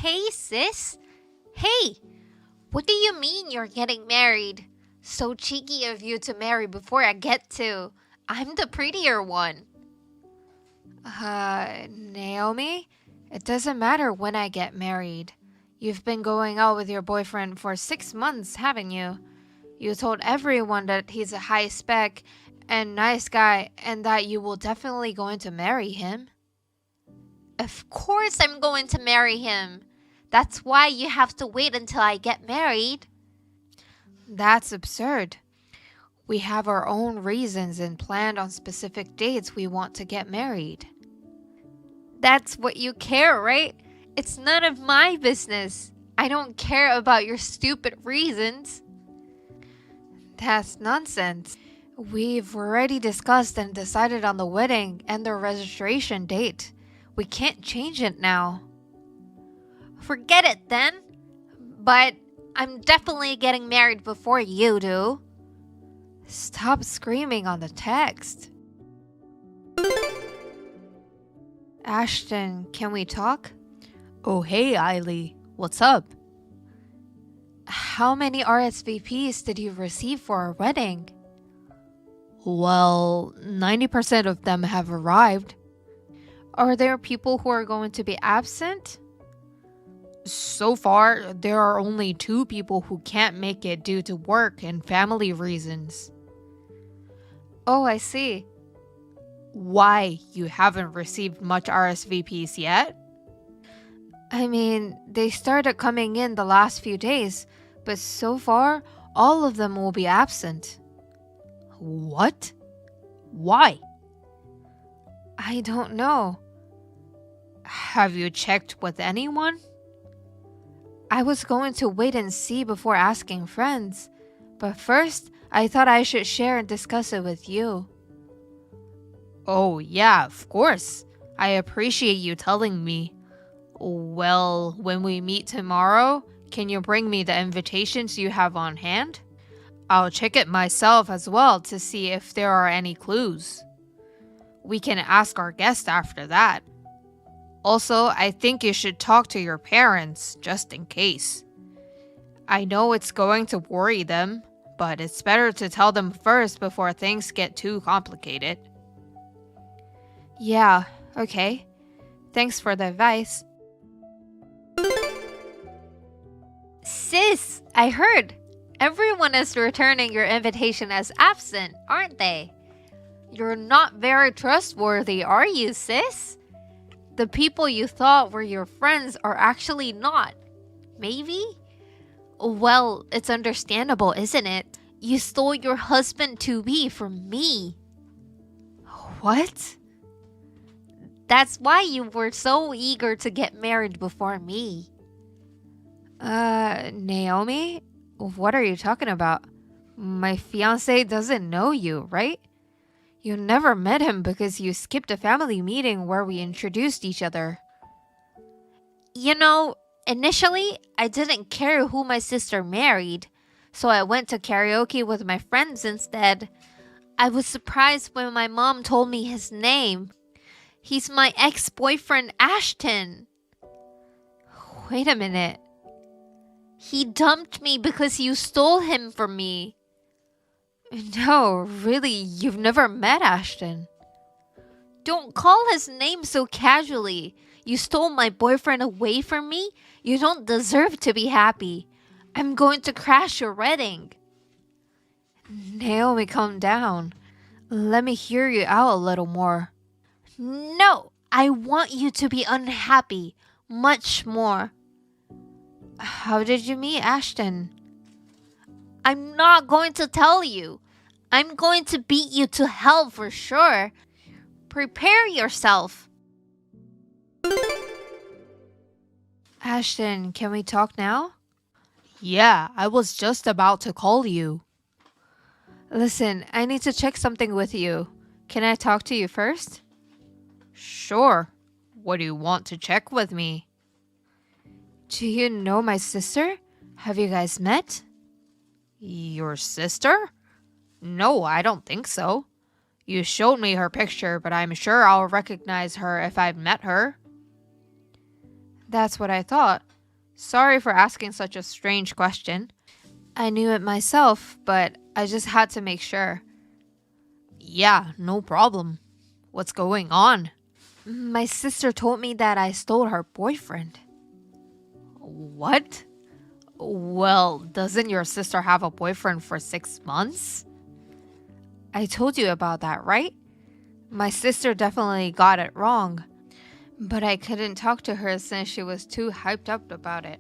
Hey, sis. Hey, what do you mean you're getting married? So cheeky of you to marry before I get to. I'm the prettier one. Naomi? It doesn't matter when I get married. You've been going out with your boyfriend for 6 months, haven't you? You told everyone that he's a high spec and nice guy and that you will definitely going to marry him. Of course I'm going to marry him. That's why you have to wait until I get married. That's absurd. We have our own reasons and planned on specific dates we want to get married. That's what you care, right? It's none of my business. I don't care about your stupid reasons. That's nonsense. We've already discussed and decided on the wedding and the registration date. We can't change it now. Forget it then. But I'm definitely getting married before you do. Stop screaming on the text. Ashton, can we talk? Oh, hey, Eiley. What's up? How many RSVPs did you receive for our wedding? Well, 90% of them have arrived. Are there people who are going to be absent? So far, there are only 2 people who can't make it due to work and family reasons. Oh, I see. Why, you haven't received much RSVPs yet? I mean, they started coming in the last few days, but so far, all of them will be absent. What? Why? I don't know. Have you checked with anyone? I was going to wait and see before asking friends, but first, I thought I should share and discuss it with you. Oh, yeah, of course. I appreciate you telling me. Well, when we meet tomorrow, can you bring me the invitations you have on hand? I'll check it myself as well to see if there are any clues. We can ask our guest after that. Also, I think you should talk to your parents, just in case. I know it's going to worry them, but it's better to tell them first before things get too complicated. Yeah, okay. Thanks for the advice. Sis, I heard. Everyone is returning your invitation as absent, aren't they? You're not very trustworthy, are you, sis? The people you thought were your friends are actually not. Maybe? Well, it's understandable, isn't it? You stole your husband-to-be from me. What? That's why you were so eager to get married before me. Naomi? What are you talking about? My fiancé doesn't know you, right? You never met him because you skipped a family meeting where we introduced each other. You know, initially, I didn't care who my sister married, so I went to karaoke with my friends instead. I was surprised when my mom told me his name. He's my ex-boyfriend, Ashton. Wait a minute. He dumped me because you stole him from me. No, really, you've never met Ashton. Don't call his name so casually. You stole my boyfriend away from me? You don't deserve to be happy. I'm going to crash your wedding. Naomi, calm down. Let me hear you out a little more. No, I want you to be unhappy. Much more. How did you meet Ashton? I'm not going to tell you. I'm going to beat you to hell for sure. Prepare yourself. Ashton, can we talk now? Yeah, I was just about to call you. Listen, I need to check something with you. Can I talk to you first? Sure. What do you want to check with me? Do you know my sister? Have you guys met? Your sister? No, I don't think so. You showed me her picture, but I'm sure I'll recognize her if I've met her. That's what I thought. Sorry for asking such a strange question. I knew it myself, but I just had to make sure. Yeah, no problem. What's going on? My sister told me that I stole her boyfriend. What? Well, doesn't your sister have a boyfriend for 6 months? I told you about that, right? My sister definitely got it wrong. But I couldn't talk to her since she was too hyped up about it.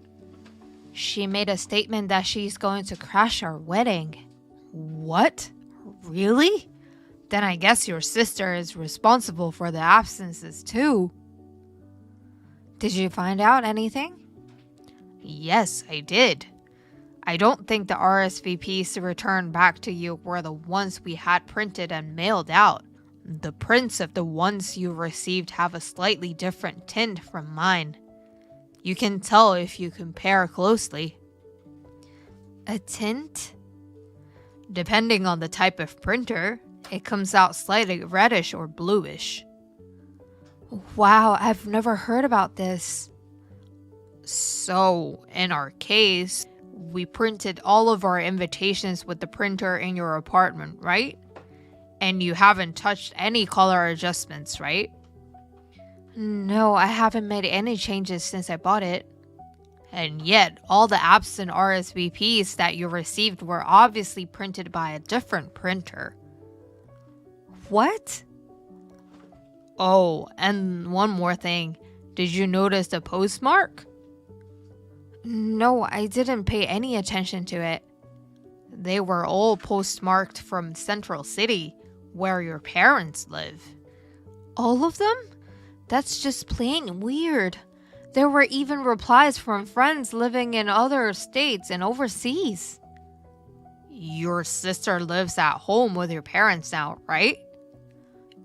She made a statement that she's going to crash our wedding. What? Really? Then I guess your sister is responsible for the absences too. Did you find out anything? Yes, I did. I don't think the RSVPs returned back to you were the ones we had printed and mailed out. The prints of the ones you received have a slightly different tint from mine. You can tell if you compare closely. A tint? Depending on the type of printer, it comes out slightly reddish or bluish. Wow, I've never heard about this. So, in our case, we printed all of our invitations with the printer in your apartment, right? And you haven't touched any color adjustments, right? No, I haven't made any changes since I bought it. And yet, all the absent RSVPs that you received were obviously printed by a different printer. What? Oh, and one more thing. Did you notice the postmark? No, I didn't pay any attention to it. They were all postmarked from Central City, where your parents live. All of them? That's just plain weird. There were even replies from friends living in other states and overseas. Your sister lives at home with your parents now, right?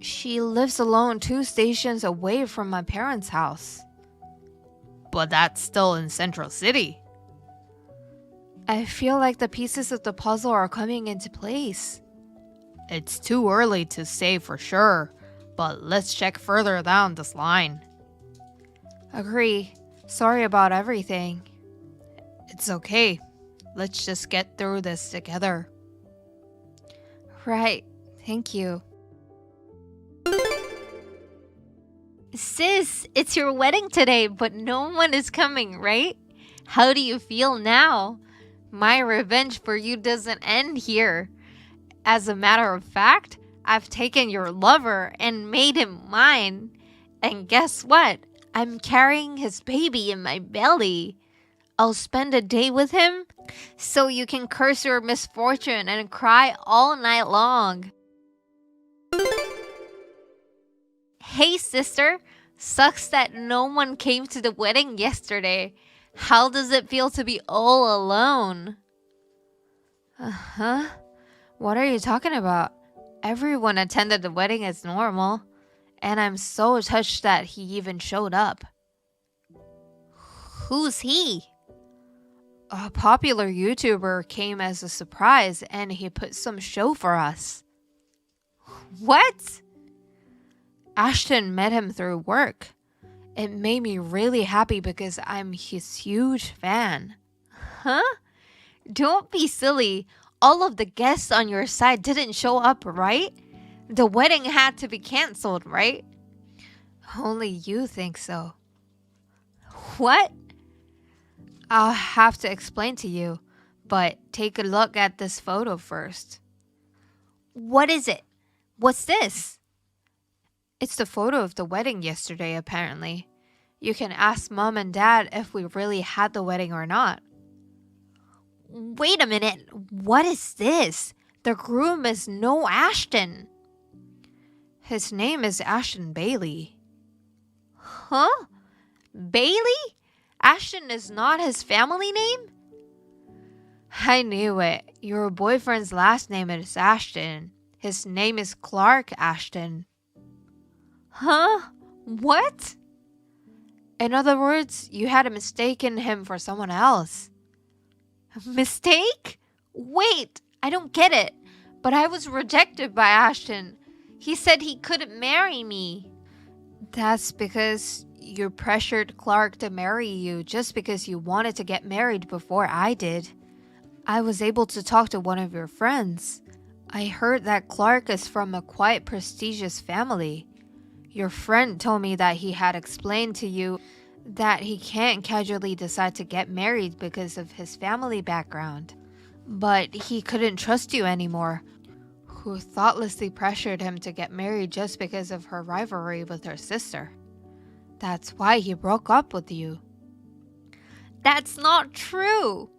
She lives alone 2 stations away from my parents' house. But that's still in Central City. I feel like the pieces of the puzzle are coming into place. It's too early to say for sure, but let's check further down this line. Agree. Sorry about everything. It's okay. Let's just get through this together. Right. Thank you. Sis, it's your wedding today, but no one is coming, right? How do you feel now? My revenge for you doesn't end here. As a matter of fact, I've taken your lover and made him mine. And guess what? I'm carrying his baby in my belly. I'll spend a day with him so you can curse your misfortune and cry all night long. Hey sister, sucks that no one came to the wedding yesterday. How does it feel to be all alone? Uh-huh. What are you talking about? Everyone attended the wedding as normal, and I'm so touched that he even showed up. Who's he? A popular YouTuber came as a surprise and he put some show for us. What? Ashton met him through work. It made me really happy because I'm his huge fan. Huh? Don't be silly. All of the guests on your side didn't show up, right? The wedding had to be canceled, right? Only you think so. What? I'll have to explain to you, but take a look at this photo first. What is it? What's this? It's the photo of the wedding yesterday, apparently. You can ask Mom and Dad if we really had the wedding or not. Wait a minute. What is this? The groom is no Ashton. His name is Ashton Bailey. Huh? Bailey? Ashton is not his family name? I knew it. Your boyfriend's last name is Ashton. His name is Clark Ashton. Huh? What? In other words, you had mistaken him for someone else. Mistake? Wait, I don't get it. But I was rejected by Ashton. He said he couldn't marry me. That's because You pressured Clark to marry you just because you wanted to get married before I did. I was able to talk to one of your friends. I heard that Clark is from a quite prestigious family. Your friend told me that he had explained to you that he can't casually decide to get married because of his family background. But he couldn't trust you anymore, who thoughtlessly pressured him to get married just because of her rivalry with her sister. That's why he broke up with you. That's not true.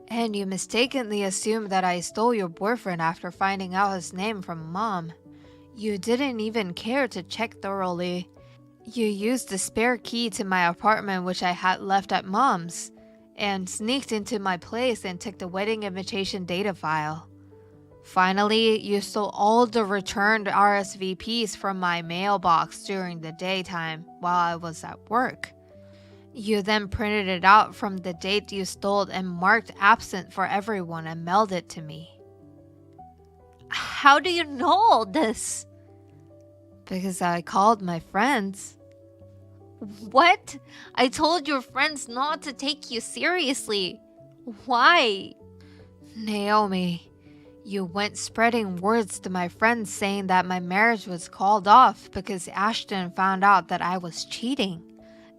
And you mistakenly assumed that I stole your boyfriend after finding out his name from Mom. You didn't even care to check thoroughly. You used the spare key to my apartment which I had left at Mom's, and sneaked into my place and took the wedding invitation data file. Finally, you stole all the returned RSVPs from my mailbox during the daytime while I was at work. You then printed it out from the date you stole and marked absent for everyone and mailed it to me. How do you know all this? Because I called my friends. What? I told your friends not to take you seriously. Why? Naomi, you went spreading words to my friends saying that my marriage was called off because Ashton found out that I was cheating.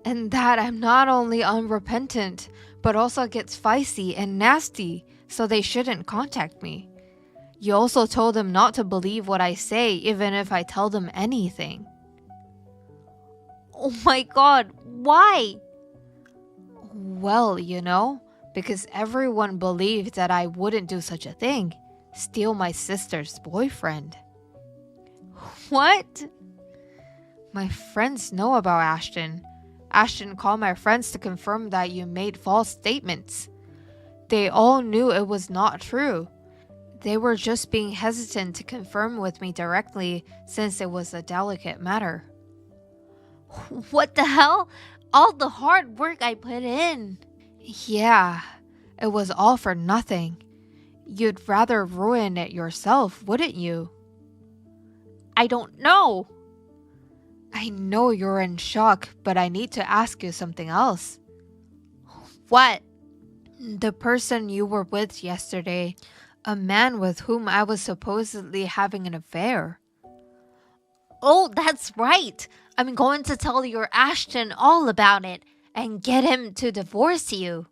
And that I'm not only unrepentant, but also gets feisty and nasty, so they shouldn't contact me. You also told them not to believe what I say, even if I tell them anything. Oh my god, why? Well, because everyone believed that I wouldn't do such a thing. Steal my sister's boyfriend. What? My friends know about Ashton. Ashton called my friends to confirm that you made false statements. They all knew it was not true. They were just being hesitant to confirm with me directly since it was a delicate matter. What the hell? All the hard work I put in. Yeah, it was all for nothing. You'd rather ruin it yourself, wouldn't you? I don't know. I know you're in shock, but I need to ask you something else. What? The person you were with yesterday, a man with whom I was supposedly having an affair. Oh, that's right. I'm going to tell your Ashton all about it and get him to divorce you.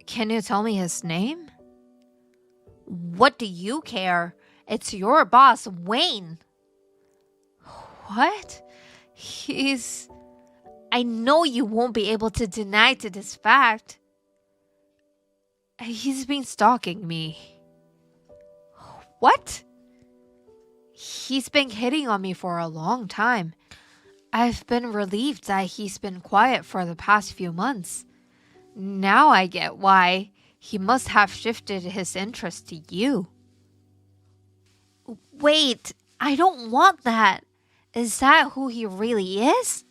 Can you tell me his name? What do you care? It's your boss, Wayne. What? I know you won't be able to deny to this fact. He's been stalking me. What? He's been hitting on me for a long time. I've been relieved that he's been quiet for the past few months. Now I get why. He must have shifted his interest to you. Wait, I don't want that. Is that who he really is?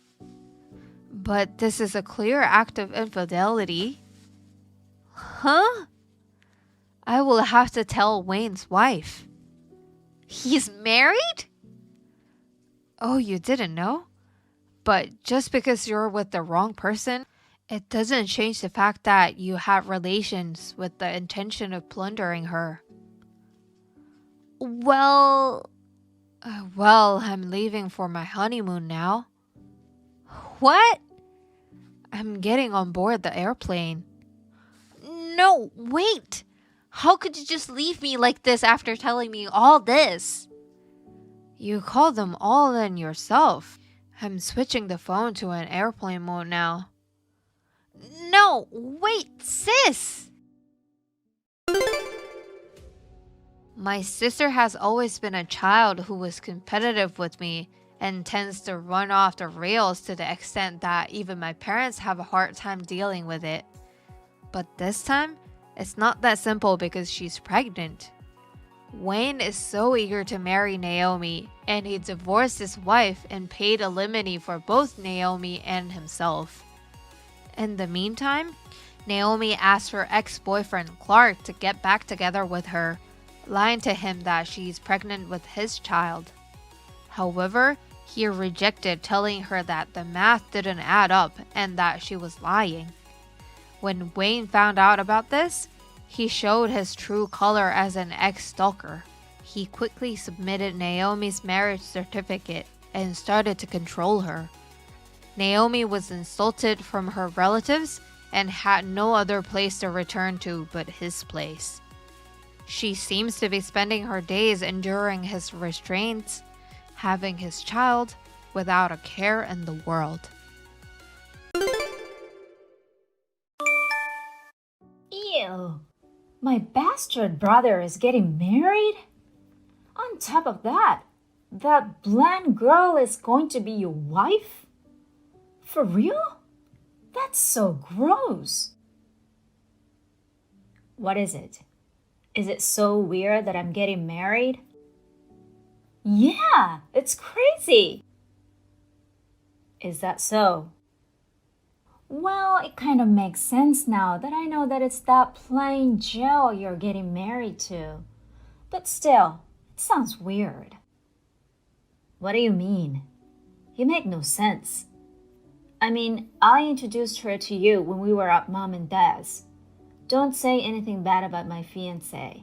But this is a clear act of infidelity. Huh? I will have to tell Wayne's wife. He's married? Oh, you didn't know? But just because you're with the wrong person, it doesn't change the fact that you have relations with the intention of plundering her. Well, I'm leaving for my honeymoon now. what? I'm getting on board the airplane. No, wait. How could you just leave me like this after telling me all this? You called them all in yourself. I'm switching the phone to an airplane mode now. No, wait, sis. My sister has always been a child who was competitive with me and tends to run off the rails to the extent that even my parents have a hard time dealing with it. But this time, it's not that simple because she's pregnant. Wayne is so eager to marry Naomi, and he divorced his wife and paid alimony for both Naomi and himself. In the meantime, Naomi asked her ex-boyfriend Clark to get back together with her, lying to him that she's pregnant with his child. However, He rejected, telling her that the math didn't add up and that she was lying. When Wayne found out about this, he showed his true color as an ex-stalker. He quickly submitted Naomi's marriage certificate and started to control her. Naomi was insulted from her relatives and had no other place to return to but his place. She seems to be spending her days enduring his restraints, having his child without a care in the world. Ew, my bastard brother is getting married? On top of that blonde girl is going to be your wife? For real? That's so gross. What is it? Is it so weird that I'm getting married? Yeah, it's crazy. Is that so? Well, it kind of makes sense now that I know that it's that plain Joe you're getting married to. But still, it sounds weird. What do you mean? You make no sense. I mean, I introduced her to you when we were at Mom and Dad's. Don't say anything bad about my fiancé.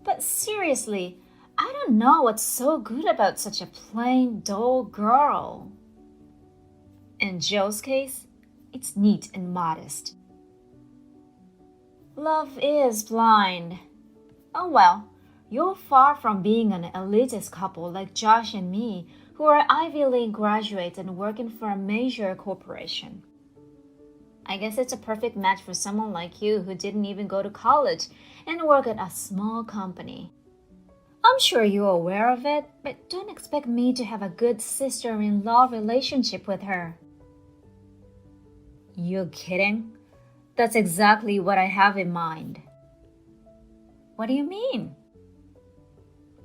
But seriously, I don't know what's so good about such a plain, dull girl. In Joe's case, it's neat and modest. Love is blind. Oh well, you're far from being an elitist couple like Josh and me, who are Ivy League graduates and working for a major corporation. I guess it's a perfect match for someone like you who didn't even go to college and work at a small company. I'm sure you're aware of it, but don't expect me to have a good sister-in-law relationship with her. You're kidding? That's exactly what I have in mind. What do you mean?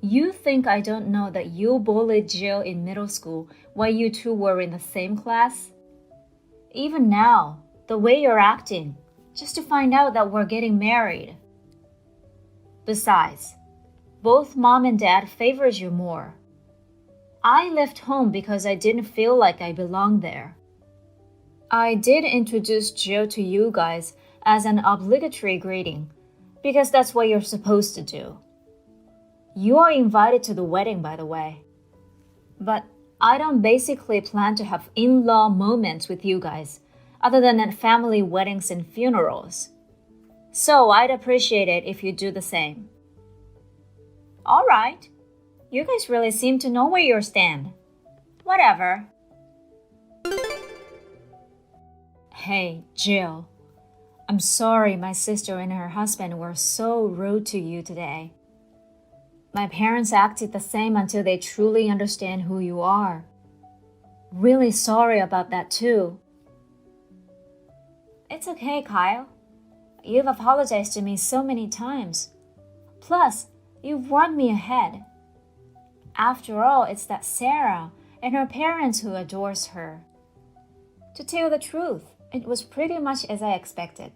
You think I don't know that you bullied Jill in middle school while you two were in the same class? Even now, the way you're acting, just to find out that we're getting married. Besides, both Mom and Dad favors you more. I left home because I didn't feel like I belonged there. I did introduce Jill to you guys as an obligatory greeting, because that's what you're supposed to do. You are invited to the wedding, by the way. But I don't basically plan to have in-law moments with you guys, other than at family weddings and funerals. So I'd appreciate it if you do the same. All right. You guys really seem to know where you stand. Whatever. Hey, Jill. I'm sorry my sister and her husband were so rude to you today. My parents acted the same until they truly understand who you are. Really sorry about that too. It's okay, Kyle. You've apologized to me so many times. Plus, you've warned me ahead. After all, it's that Sarah and her parents who adores her. To tell the truth, it was pretty much as I expected.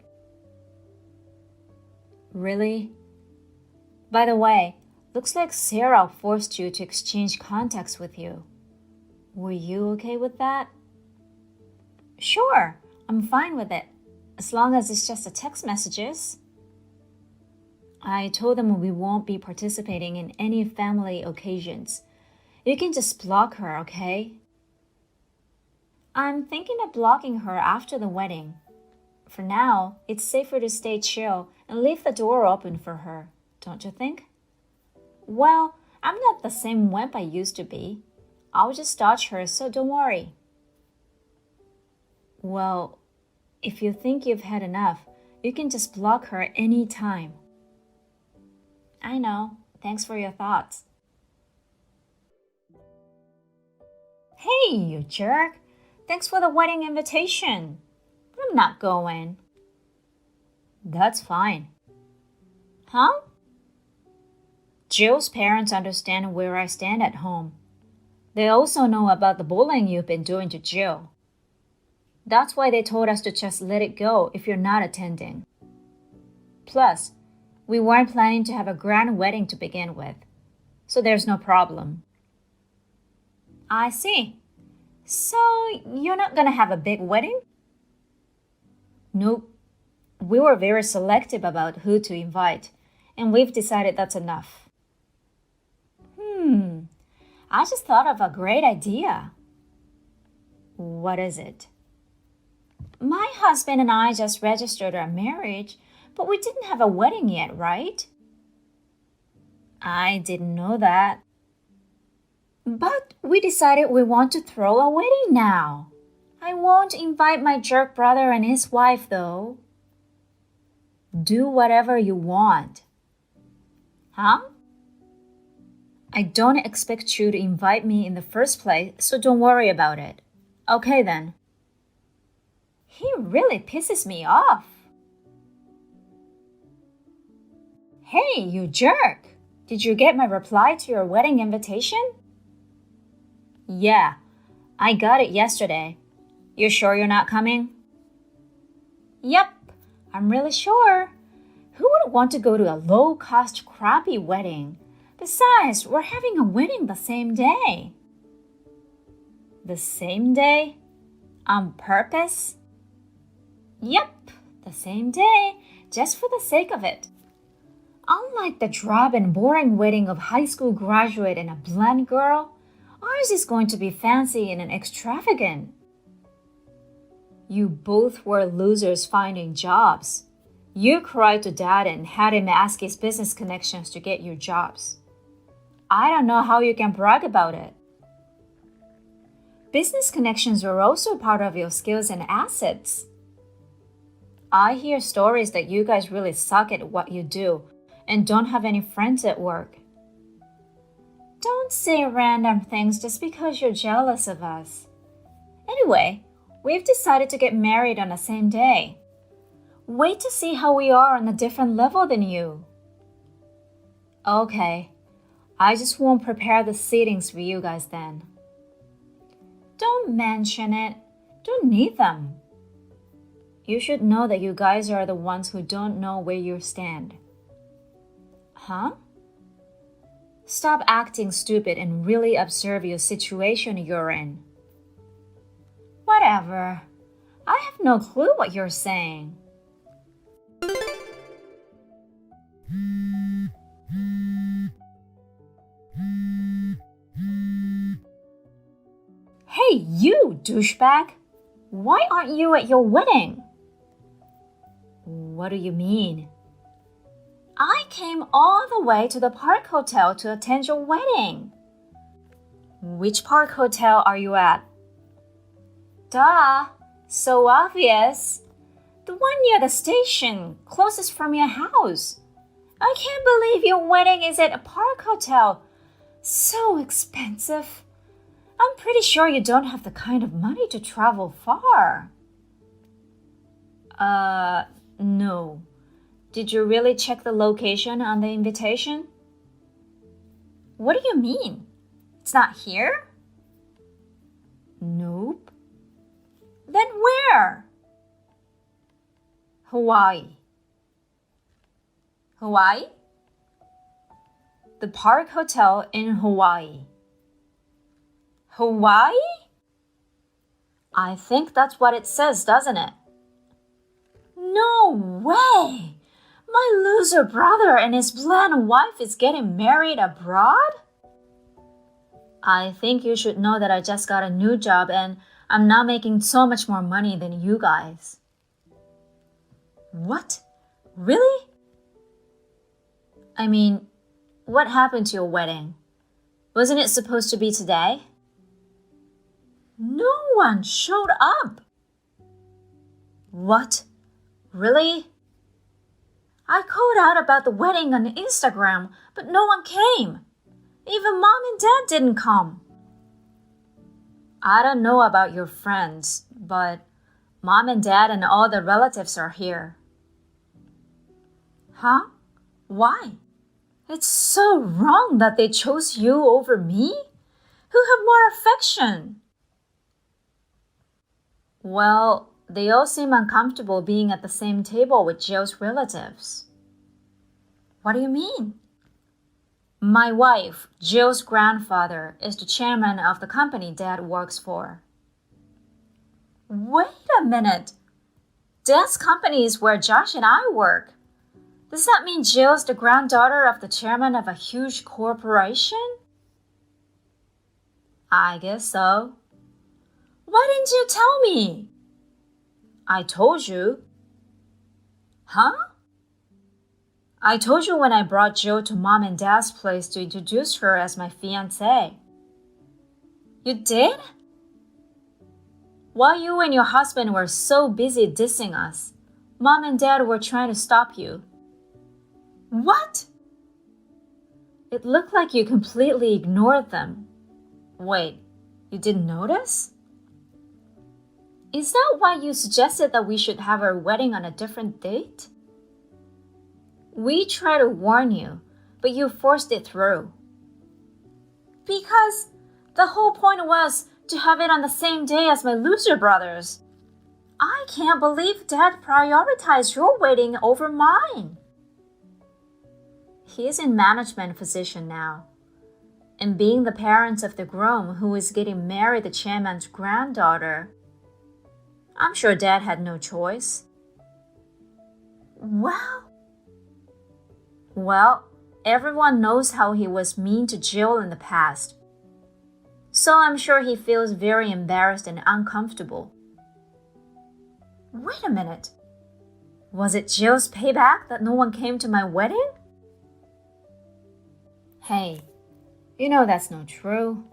Really? By the way, looks like Sarah forced you to exchange contacts with you. Were you okay with that? Sure, I'm fine with it, as long as it's just the text messages. I told them we won't be participating in any family occasions. You can just block her, okay? I'm thinking of blocking her after the wedding. For now, it's safer to stay chill and leave the door open for her, don't you think? Well, I'm not the same wimp I used to be. I'll just dodge her, so don't worry. Well, if you think you've had enough, you can just block her any time. I know. Thanks for your thoughts. Hey, you jerk. Thanks for the wedding invitation. But I'm not going. That's fine. Huh? Jill's parents understand where I stand at home. They also know about the bullying you've been doing to Jill. That's why they told us to just let it go if you're not attending. Plus, we weren't planning to have a grand wedding to begin with, so there's no problem. I see. So, you're not gonna have a big wedding? Nope. We were very selective about who to invite, and we've decided that's enough. I just thought of a great idea. What is it? My husband and I just registered our marriage, but we didn't have a wedding yet, right? I didn't know that. But we decided we want to throw a wedding now. I won't invite my jerk brother and his wife, though. Do whatever you want. Huh? I don't expect you to invite me in the first place, so don't worry about it. Okay then. He really pisses me off. Hey, you jerk! Did you get my reply to your wedding invitation? Yeah, I got it yesterday. You sure you're not coming? Yep, I'm really sure. Who would want to go to a low-cost, crappy wedding? Besides, we're having a wedding the same day. The same day? On purpose? Yep, the same day, just for the sake of it. Unlike the drab and boring wedding of high school graduate and a blonde girl, ours is going to be fancy and extravagant. You both were losers finding jobs. You cried to dad and had him ask his business connections to get you jobs. I don't know how you can brag about it. Business connections are also part of your skills and assets. I hear stories that you guys really suck at what you do and don't have any friends at work. Don't say random things just because you're jealous of us. Anyway, we've decided to get married on the same day. Wait to see how we are on a different level than you. Okay, I just won't prepare the seatings for you guys then. Don't mention it. Don't need them. You should know that you guys are the ones who don't know where you stand. Huh? Stop acting stupid and really observe your situation you're in. Whatever. I have no clue what you're saying. Hey, you douchebag! Why aren't you at your wedding? What do you mean? I came all the way to the Park Hotel to attend your wedding. Which Park Hotel are you at? Duh, so obvious. The one near the station, closest from your house. I can't believe your wedding is at a Park Hotel. So expensive. I'm pretty sure you don't have the kind of money to travel far. No. Did you really check the location on the invitation? What do you mean? It's not here? Nope. Then where? Hawaii. Hawaii? The Park Hotel in Hawaii. Hawaii? I think that's what it says, doesn't it? No way! My loser brother and his blonde wife is getting married abroad? I think you should know that I just got a new job and I'm now making so much more money than you guys. What? Really? I mean, what happened to your wedding? Wasn't it supposed to be today? No one showed up. What? Really? I called out about the wedding on Instagram, but no one came. Even mom and dad didn't come. I don't know about your friends, but mom and dad and all the relatives are here. Huh? Why? It's so wrong that they chose you over me? Who have more affection? Well, they all seem uncomfortable being at the same table with Joe's relatives. What do you mean? My wife, Jill's grandfather, is the chairman of the company Dad works for. Wait a minute. Dad's company is where Josh and I work. Does that mean Jill's the granddaughter of the chairman of a huge corporation? I guess so. Why didn't you tell me? I told you. Huh? I told you when I brought Jill to Mom and Dad's place to introduce her as my fiancée. You did? While you and your husband were so busy dissing us, Mom and Dad were trying to stop you. What? It looked like you completely ignored them. Wait, you didn't notice? Is that why you suggested that we should have our wedding on a different date? We tried to warn you, but you forced it through. Because the whole point was to have it on the same day as my loser brothers. I can't believe Dad prioritized your wedding over mine. He is in management position now. And being the parents of the groom who is getting married the chairman's granddaughter, I'm sure Dad had no choice. Well, everyone knows how he was mean to Jill in the past. So I'm sure he feels very embarrassed and uncomfortable. Wait a minute. Was it Jill's payback that no one came to my wedding? Hey, you know that's not true.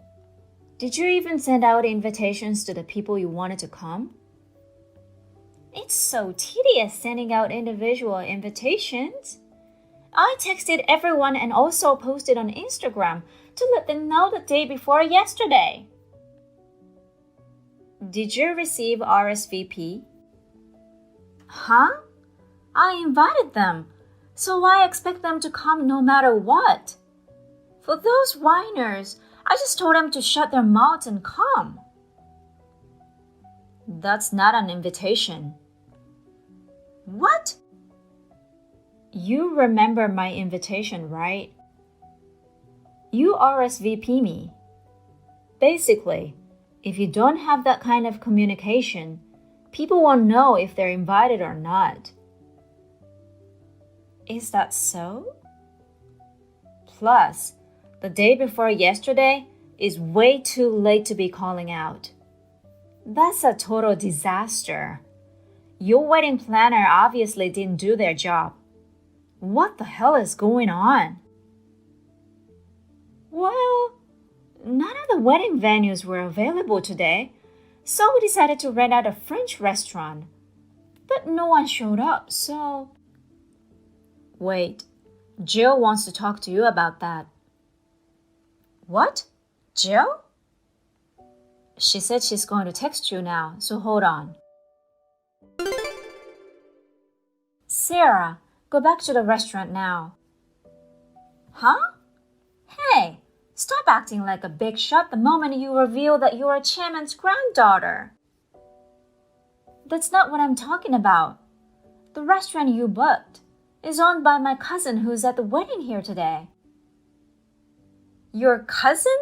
Did you even send out invitations to the people you wanted to come? It's so tedious sending out individual invitations. I texted everyone and also posted on Instagram to let them know the day before yesterday. Did you receive RSVP? Huh? I invited them, so I expect them to come no matter what. For those whiners, I just told them to shut their mouths and come. That's not an invitation. What? You remember my invitation, right? You RSVP me. Basically, if you don't have that kind of communication, people won't know if they're invited or not. Is that so? Plus, the day before yesterday is way too late to be calling out. That's a total disaster. Your wedding planner obviously didn't do their job. What the hell is going on? Well, none of the wedding venues were available today, so we decided to rent out a French restaurant. But no one showed up, so... Wait, Jill wants to talk to you about that. What? Jill? She said she's going to text you now, so hold on. Sarah, go back to the restaurant now. Huh? Hey, stop acting like a big shot the moment you reveal that you're a chairman's granddaughter. That's not what I'm talking about. The restaurant you booked is owned by my cousin who's at the wedding here today. Your cousin?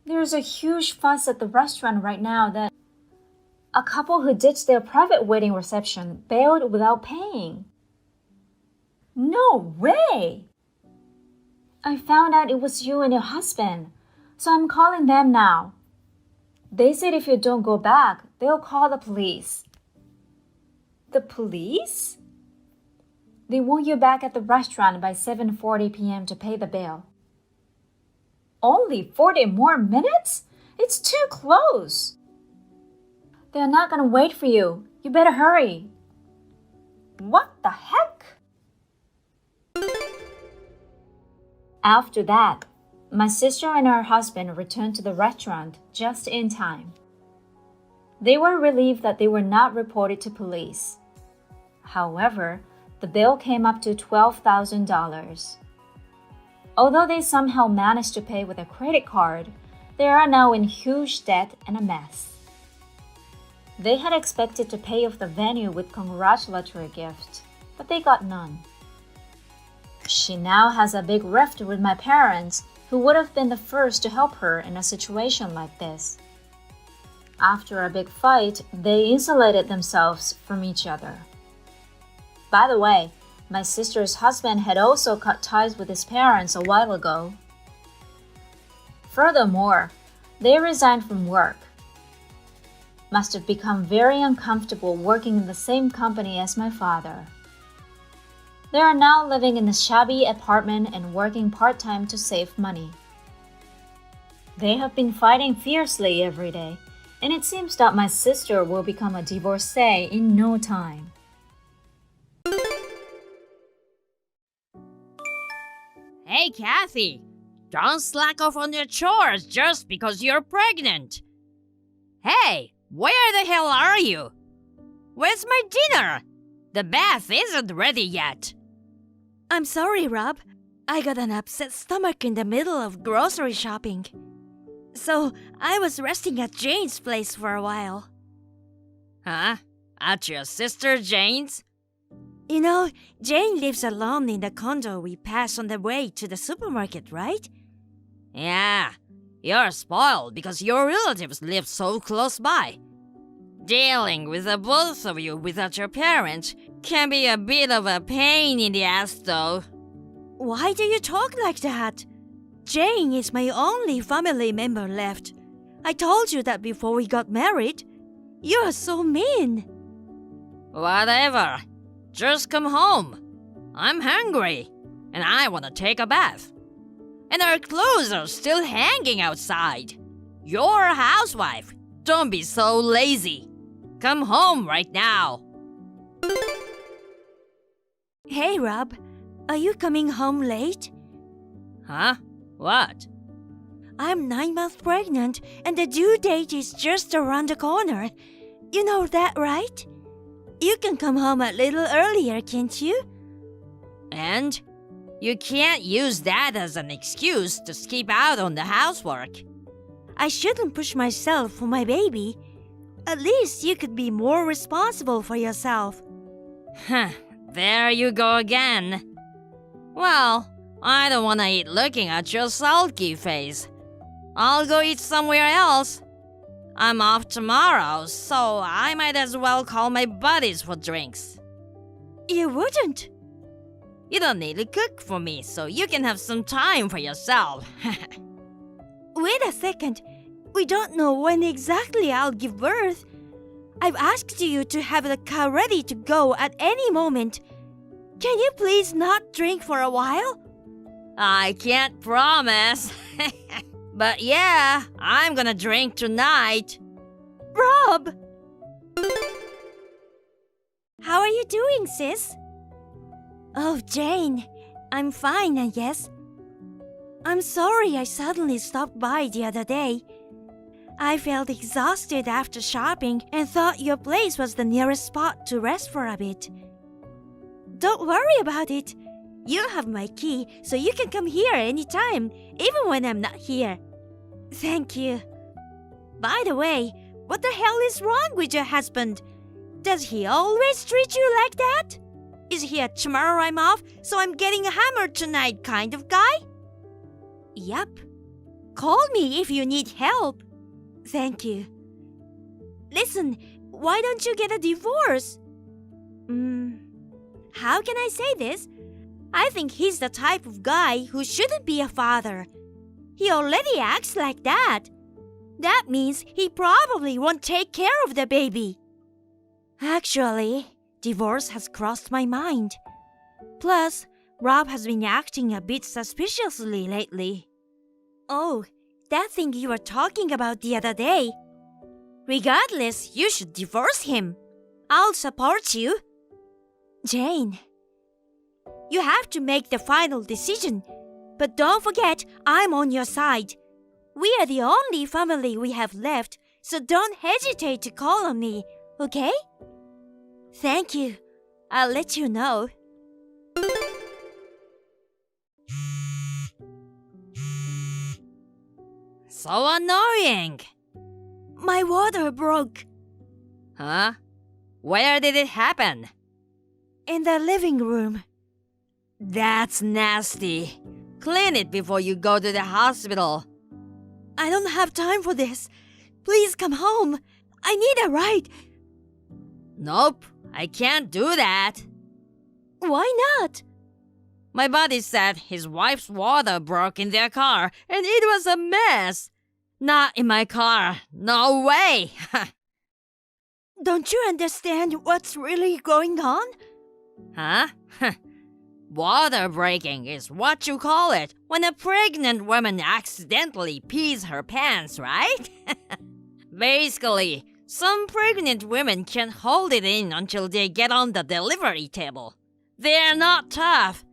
There's a huge fuss at the restaurant right now that a couple who ditched their private wedding reception bailed without paying. No way! I found out it was you and your husband, so I'm calling them now. They said if you don't go back, they'll call the police. The police? They want you back at the restaurant by 7:40 p.m. to pay the bill. Only 40 more minutes? It's too close. They're not gonna wait for you. You better hurry. What the heck? After that, my sister and her husband returned to the restaurant just in time. They were relieved that they were not reported to police. However, the bill came up to $12,000. Although they somehow managed to pay with a credit card, they are now in huge debt and a mess. They had expected to pay off the venue with congratulatory gifts, but they got none. She now has a big rift with my parents, who would have been the first to help her in a situation like this. After a big fight, they insulated themselves from each other. By the way, my sister's husband had also cut ties with his parents a while ago. Furthermore, they resigned from work. Must have become very uncomfortable working in the same company as my father. They are now living in a shabby apartment and working part-time to save money. They have been fighting fiercely every day, and it seems that my sister will become a divorcee in no time. Hey, Kathy, don't slack off on your chores just because you're pregnant. Hey, where the hell are you? Where's my dinner? The bath isn't ready yet. I'm sorry, Rob. I got an upset stomach in the middle of grocery shopping. So I was resting at Jane's place for a while. Huh? At your sister Jane's? You know, Jane lives alone in the condo we pass on the way to the supermarket, right? Yeah, you're spoiled because your relatives live so close by. Dealing with the both of you without your parents can be a bit of a pain in the ass, though. Why do you talk like that? Jane is my only family member left. I told you that before we got married. You're so mean. Whatever. Just come home. I'm hungry, and I want to take a bath. And our clothes are still hanging outside. You're a housewife. Don't be so lazy. Come home right now. Hey, Rob. Are you coming home late? Huh? What? I'm 9 months pregnant, and the due date is just around the corner. You know that, right? You can come home a little earlier, can't you? And? You can't use that as an excuse to skip out on the housework. I shouldn't push myself for my baby. At least you could be more responsible for yourself. Huh, there you go again. Well, I don't want to eat looking at your sulky face. I'll go eat somewhere else. I'm off tomorrow, so I might as well call my buddies for drinks. You wouldn't. You don't need to cook for me, so you can have some time for yourself. Wait a second. We don't know when exactly I'll give birth. I've asked you to have the car ready to go at any moment. Can you please not drink for a while? I can't promise. But yeah, I'm gonna drink tonight. Rob! How are you doing, sis? Oh, Jane. I'm fine, I guess. I'm sorry I suddenly stopped by the other day. I felt exhausted after shopping and thought your place was the nearest spot to rest for a bit. Don't worry about it. You have my key, so you can come here anytime, even when I'm not here. Thank you. By the way, what the hell is wrong with your husband? Does he always treat you like that? Is he a tomorrow I'm off, so I'm getting hammered tonight kind of guy? Yep. Call me if you need help. Thank you. Listen, why don't you get a divorce? How can I say this? I think he's the type of guy who shouldn't be a father. He already acts like that. That means he probably won't take care of the baby. Actually, divorce has crossed my mind. Plus, Rob has been acting a bit suspiciously lately. Oh, that thing you were talking about the other day. Regardless, you should divorce him. I'll support you. Jane, you have to make the final decision. But don't forget, I'm on your side. We are the only family we have left, so don't hesitate to call on me, okay? Thank you. I'll let you know. So annoying. My water broke. Huh? Where did it happen? In the living room. That's nasty. Clean it before you go to the hospital. I don't have time for this. Please come home. I need a ride. Nope, I can't do that. Why not? My buddy said his wife's water broke in their car and it was a mess. Not in my car. No way. Don't you understand what's really going on? Huh? Water breaking is what you call it when a pregnant woman accidentally pees her pants, right? Basically, some pregnant women can't hold it in until they get on the delivery table. They're not tough.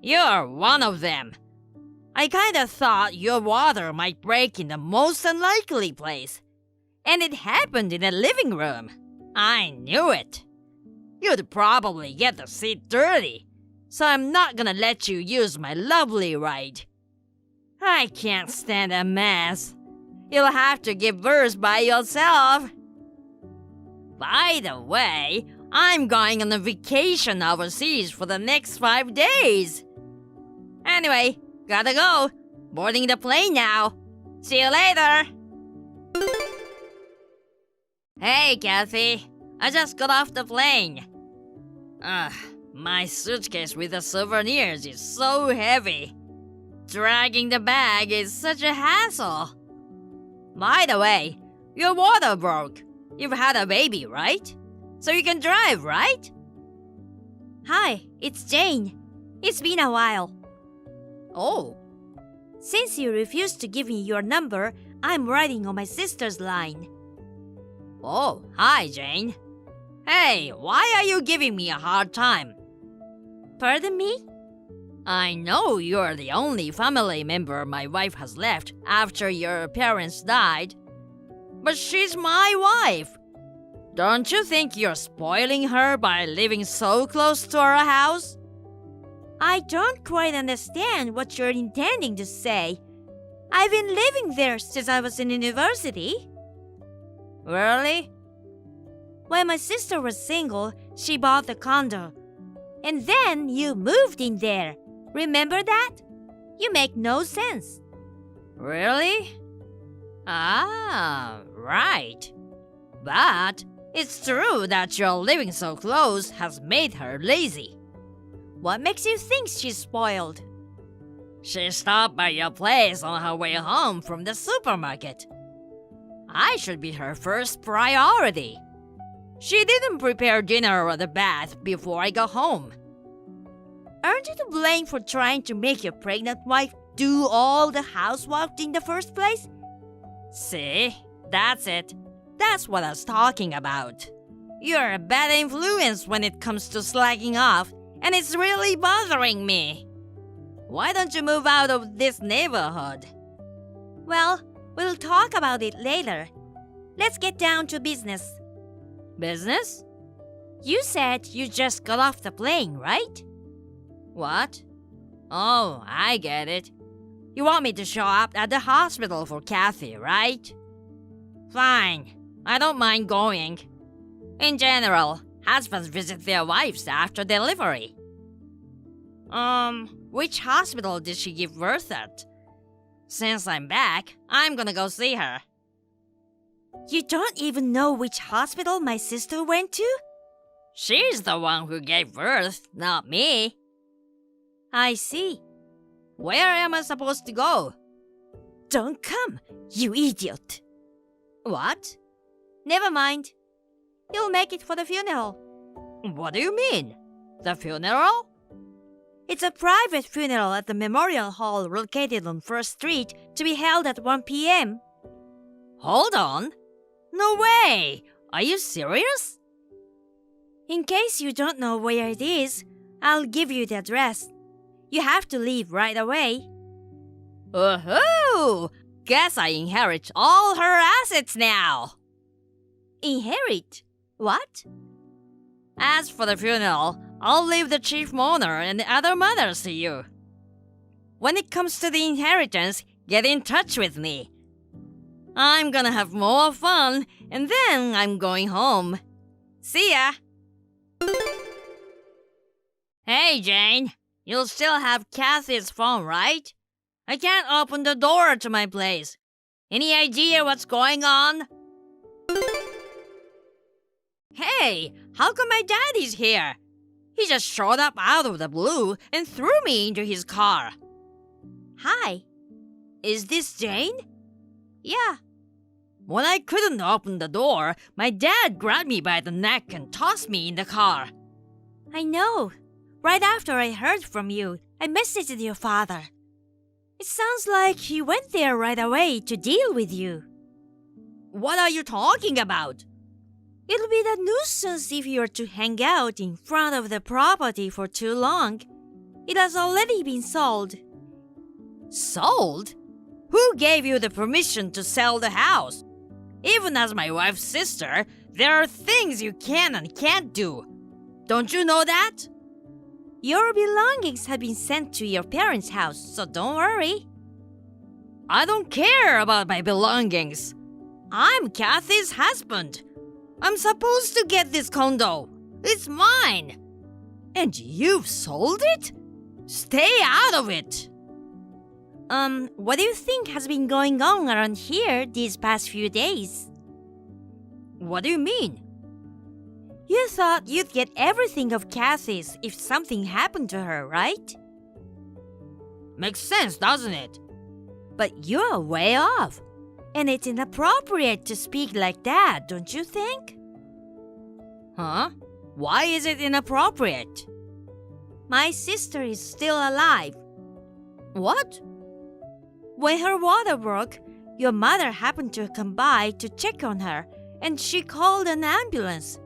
You're one of them. I kinda thought your water might break in the most unlikely place. And it happened in the living room. I knew it. You'd probably get the seat dirty, so I'm not gonna let you use my lovely ride. I can't stand a mess. You'll have to give birth by yourself. By the way, I'm going on a vacation overseas for the next 5 days. Anyway, gotta go. Boarding the plane now. See you later. Hey, Kathy. I just got off the plane. My suitcase with the souvenirs is so heavy. Dragging the bag is such a hassle. By the way, your water broke. You've had a baby, right? So you can drive, right? Hi, it's Jane. It's been a while. Oh, Since you refused to give me your number, I'm riding on my sister's line. oh, hi, Jane. Hey, why are you giving me a hard time? Pardon me? I know you're the only family member my wife has left after your parents died. But she's my wife. Don't you think you're spoiling her by living so close to our house? I don't quite understand what you're intending to say. I've been living there since I was in university. Really? When my sister was single, she bought the condo. And then you moved in there. Remember that? You make no sense. Really? Ah, right. But it's true that your living so close has made her lazy. What makes you think she's spoiled? She stopped by your place on her way home from the supermarket. I should be her first priority. She didn't prepare dinner or the bath before I got home. Aren't you to blame for trying to make your pregnant wife do all the housework in the first place? See? That's it. That's what I was talking about. You're a bad influence when it comes to slacking off, and it's really bothering me. Why don't you move out of this neighborhood? Well, we'll talk about it later. Let's get down to business. Business? You said you just got off the plane, right? What? Oh, I get it. You want me to show up at the hospital for Kathy, right? Fine. I don't mind going. In general, husbands visit their wives after delivery. Which hospital did she give birth at? Since I'm back, I'm gonna go see her. You don't even know which hospital my sister went to? She's the one who gave birth, not me. I see. Where am I supposed to go? Don't come, you idiot. What? Never mind. You'll make it for the funeral. What do you mean? The funeral? It's a private funeral at the Memorial Hall located on 1st Street to be held at 1 p.m. Hold on. No way! Are you serious? In case you don't know where it is, I'll give you the address. You have to leave right away. Woohoo! Guess I inherit all her assets now. Inherit? What? As for the funeral, I'll leave the chief mourner and the other mothers to you. When it comes to the inheritance, get in touch with me. I'm gonna have more fun, and then I'm going home. See ya! Hey, Jane. You'll still have Kathy's phone, right? I can't open the door to my place. Any idea what's going on? Hey, how come my daddy's here? He just showed up out of the blue and threw me into his car. Hi. Is this Jane? Yeah. When I couldn't open the door, my dad grabbed me by the neck and tossed me in the car. I know. Right after I heard from you, I messaged your father. It sounds like he went there right away to deal with you. What are you talking about? It'll be the nuisance if you're to hang out in front of the property for too long. It has already been sold. Sold? Who gave you the permission to sell the house? Even as my wife's sister, there are things you can and can't do. Don't you know that? Your belongings have been sent to your parents' house, so don't worry. I don't care about my belongings. I'm Kathy's husband. I'm supposed to get this condo. It's mine. And you've sold it? Stay out of it. What do you think has been going on around here these past few days? What do you mean? You thought you'd get everything of Kathy's if something happened to her, right? Makes sense, doesn't it? But you're way off. And it's inappropriate to speak like that, don't you think? Huh? Why is it inappropriate? My sister is still alive. What? When her water broke, your mother happened to come by to check on her, and she called an ambulance.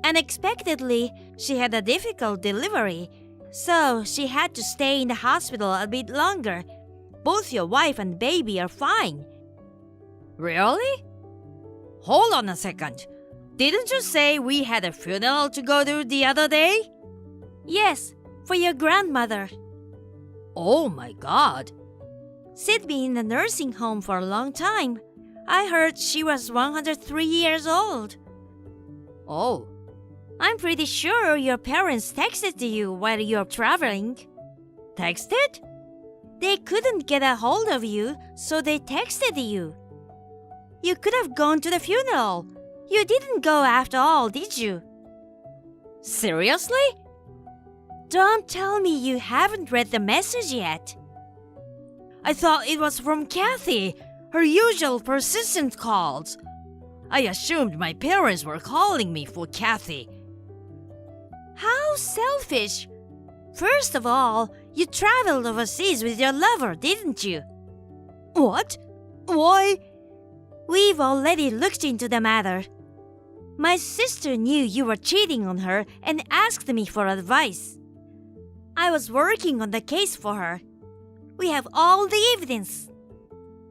Unexpectedly, she had a difficult delivery, so she had to stay in the hospital a bit longer. Both your wife and baby are fine. Really? Hold on a second. Didn't you say we had a funeral to go to the other day? Yes, for your grandmother. Oh my God. She'd been in a nursing home for a long time. I heard she was 103 years old. Oh. I'm pretty sure your parents texted you while you're traveling. Texted? They couldn't get a hold of you, so they texted you. You could have gone to the funeral. You didn't go after all, did you? Seriously? Don't tell me you haven't read the message yet. I thought it was from Kathy, her usual persistent calls. I assumed my parents were calling me for Kathy. How selfish. First of all, you traveled overseas with your lover, didn't you? What? Why? We've already looked into the matter. My sister knew you were cheating on her and asked me for advice. I was working on the case for her. We have all the evidence.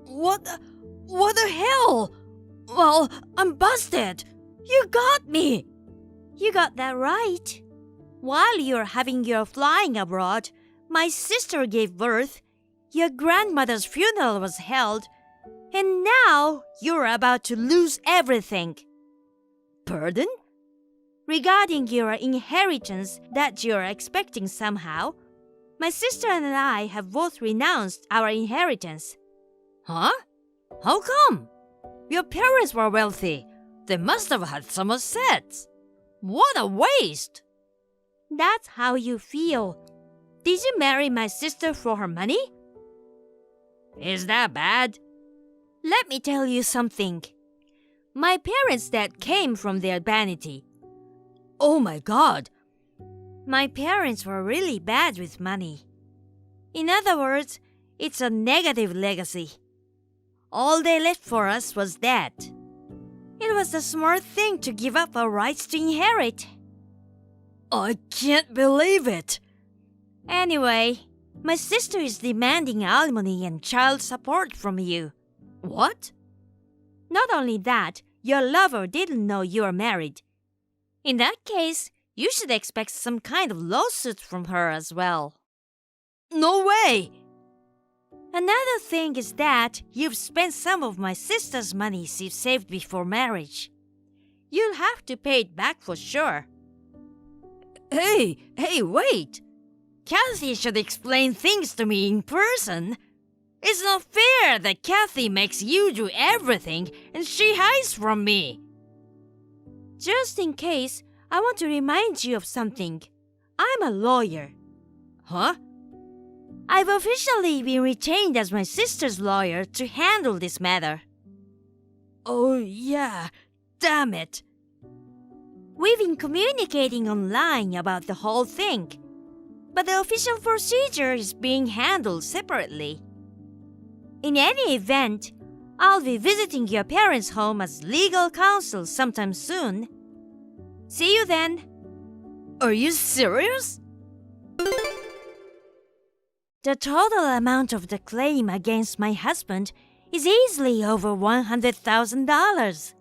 What the hell? Well, I'm busted. You got me. You got that right. While you're having your flying abroad, my sister gave birth, your grandmother's funeral was held, and now you're about to lose everything. Pardon? Regarding your inheritance that you're expecting somehow, my sister and I have both renounced our inheritance. Huh? How come? Your parents were wealthy. They must have had some assets. What a waste! That's how you feel. Did you marry my sister for her money? Is that bad? Let me tell you something. My parents' debt came from their vanity. Oh my God! My parents were really bad with money. In other words, it's a negative legacy. All they left for us was debt. It was the smart thing to give up our rights to inherit. I can't believe it! Anyway, my sister is demanding alimony and child support from you. What? Not only that, your lover didn't know you were married. In that case, you should expect some kind of lawsuit from her as well. No way! Another thing is that you've spent some of my sister's money she saved before marriage. You'll have to pay it back for sure. Hey, wait! Kathy should explain things to me in person. It's not fair that Kathy makes you do everything and she hides from me. Just in case, I want to remind you of something. I'm a lawyer. Huh? I've officially been retained as my sister's lawyer to handle this matter. Oh, yeah. Damn it. We've been communicating online about the whole thing, but the official procedure is being handled separately. In any event, I'll be visiting your parents' home as legal counsel sometime soon. See you then. Are you serious? The total amount of the claim against my husband is easily over $100,000.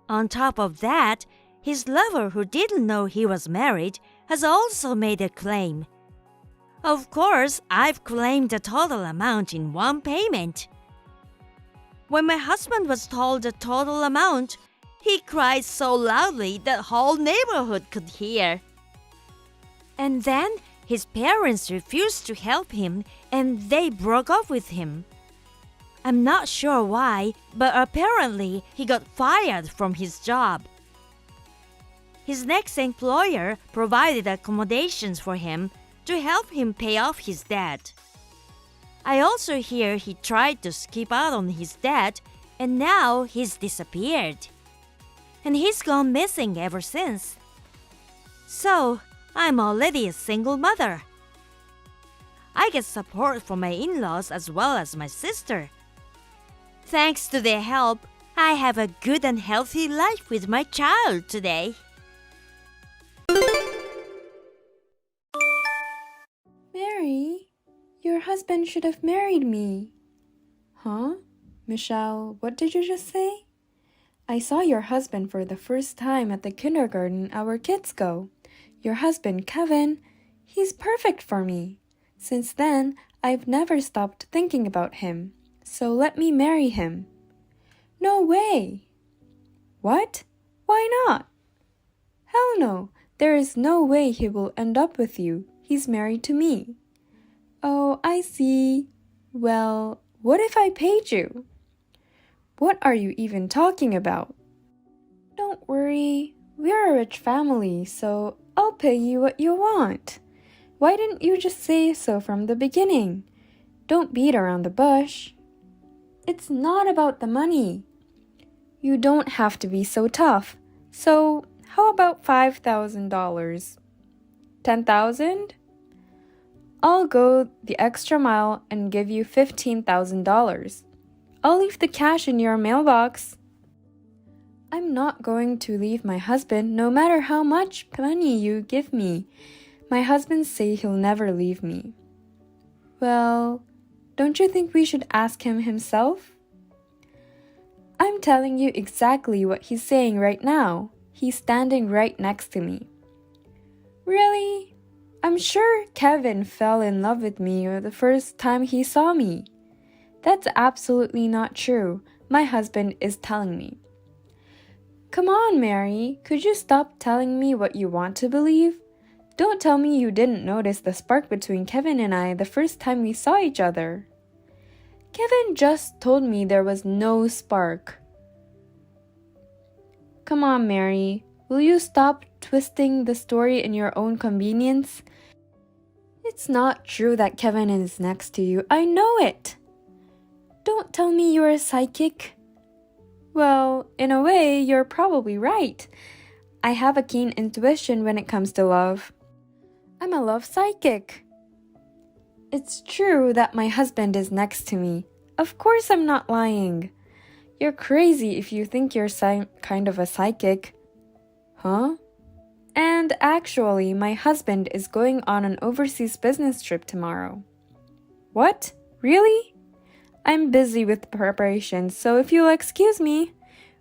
On top of that, his lover, who didn't know he was married, has also made a claim. Of course, I've claimed the total amount in one payment. When my husband was told the total amount, he cried so loudly that the whole neighborhood could hear. And then his parents refused to help him and they broke up with him. I'm not sure why, but apparently he got fired from his job. His next employer provided accommodations for him to help him pay off his debt. I also hear he tried to skip out on his debt and now he's disappeared. And he's gone missing ever since. So, I'm already a single mother. I get support from my in-laws as well as my sister. Thanks to their help, I have a good and healthy life with my child today. Mary, your husband should have married me. Huh? Michelle, what did you just say? I saw your husband for the first time at the kindergarten our kids go. Your husband, Kevin, he's perfect for me. Since then, I've never stopped thinking about him. So let me marry him. No way. What? Why not? Hell no. There is no way he will end up with you. He's married to me. Oh, I see. Well, what if I paid you? What are you even talking about? Don't worry. We're a rich family, so I'll pay you what you want. Why didn't you just say so from the beginning? Don't beat around the bush. It's not about the money. You don't have to be so tough. So, how about $5,000? $10,000? I'll go the extra mile and give you $15,000. I'll leave the cash in your mailbox. I'm not going to leave my husband no matter how much money you give me. My husband says he'll never leave me. Well, don't you think we should ask him himself? I'm telling you exactly what he's saying right now. He's standing right next to me. Really? I'm sure Kevin fell in love with me the first time he saw me. That's absolutely not true. My husband is telling me. Come on, Mary. Could you stop telling me what you want to believe? Don't tell me you didn't notice the spark between Kevin and I the first time we saw each other. Kevin just told me there was no spark. Come on, Mary. Will you stop twisting the story in your own convenience? It's not true that Kevin is next to you. I know it. Don't tell me you're a psychic. Well, in a way, you're probably right. I have a keen intuition when it comes to love. I'm a love psychic. It's true that my husband is next to me. Of course I'm not lying. You're crazy if you think you're kind of a psychic. Huh? And actually, my husband is going on an overseas business trip tomorrow. What? Really? I'm busy with preparations, so if you'll excuse me.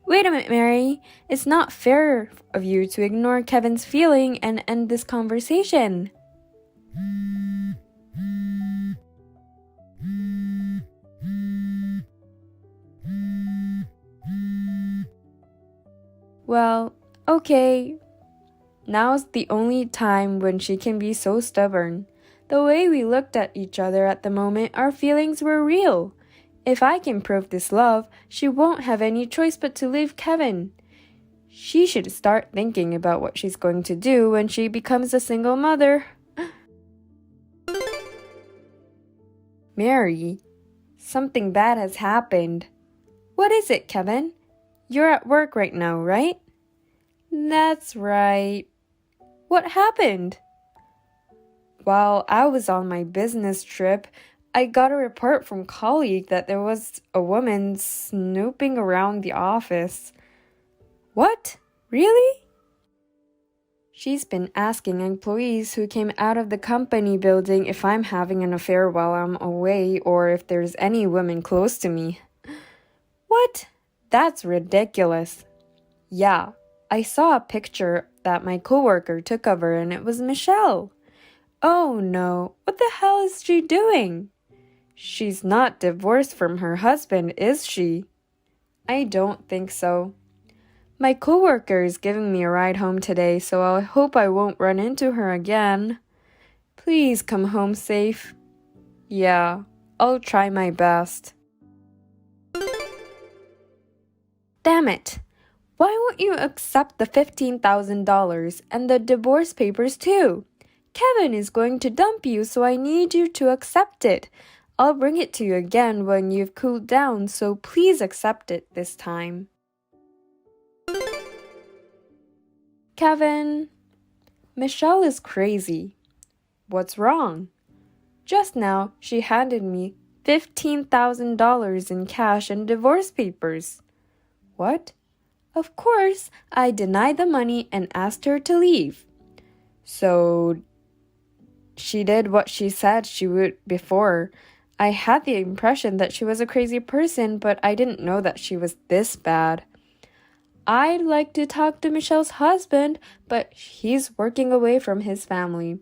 Wait a minute, Mary. It's not fair of you to ignore Kevin's feeling and end this conversation. Well, okay. Now's the only time when she can be so stubborn. The way we looked at each other at the moment, our feelings were real. If I can prove this love, she won't have any choice but to leave Kevin. She should start thinking about what she's going to do when she becomes a single mother. Mary, something bad has happened. What is it, Kevin? You're at work right now, right? That's right. What happened? While I was on my business trip, I got a report from a colleague that there was a woman snooping around the office. What? Really? She's been asking employees who came out of the company building if I'm having an affair while I'm away or if there's any women close to me. What? That's ridiculous. Yeah, I saw a picture that my coworker took of her and it was Michelle. Oh no, what the hell is she doing? She's not divorced from her husband, is she? I don't think so. My coworker is giving me a ride home today, so I hope I won't run into her again. Please come home safe. Yeah, I'll try my best. Damn it! Why won't you accept the $15,000 and the divorce papers too? Kevin is going to dump you, so I need you to accept it. I'll bring it to you again when you've cooled down, so please accept it this time. Kevin, Michelle is crazy. What's wrong? Just now, she handed me $15,000 in cash and divorce papers. What? Of course, I denied the money and asked her to leave. So, she did what she said she would before. I had the impression that she was a crazy person, but I didn't know that she was this bad. I'd like to talk to Michelle's husband, but he's working away from his family.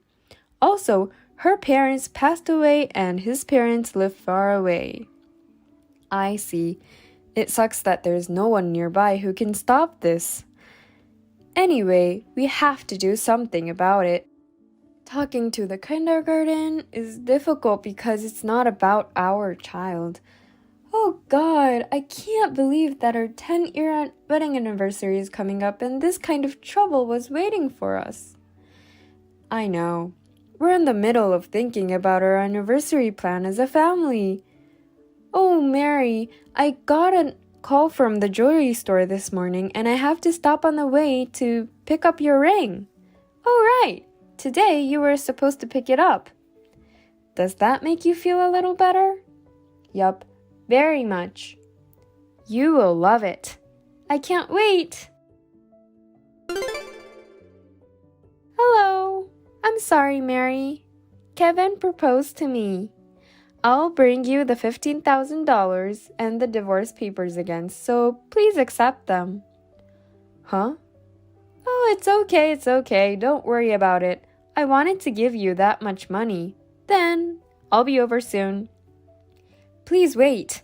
Also, her parents passed away and his parents live far away. I see. It sucks that there's no one nearby who can stop this. Anyway, we have to do something about it. Talking to the kindergarten is difficult because it's not about our child. Oh God, I can't believe that our 10-year wedding anniversary is coming up and this kind of trouble was waiting for us. I know. We're in the middle of thinking about our anniversary plan as a family. Oh, Mary, I got a call from the jewelry store this morning and I have to stop on the way to pick up your ring. Oh, right. Today you were supposed to pick it up. Does that make you feel a little better? Yup, very much. You will love it. I can't wait. Hello. I'm sorry, Mary. Kevin proposed to me. I'll bring you the $15,000 and the divorce papers again, so please accept them. Huh? Oh, it's okay. Don't worry about it. I wanted to give you that much money. Then, I'll be over soon. Please wait.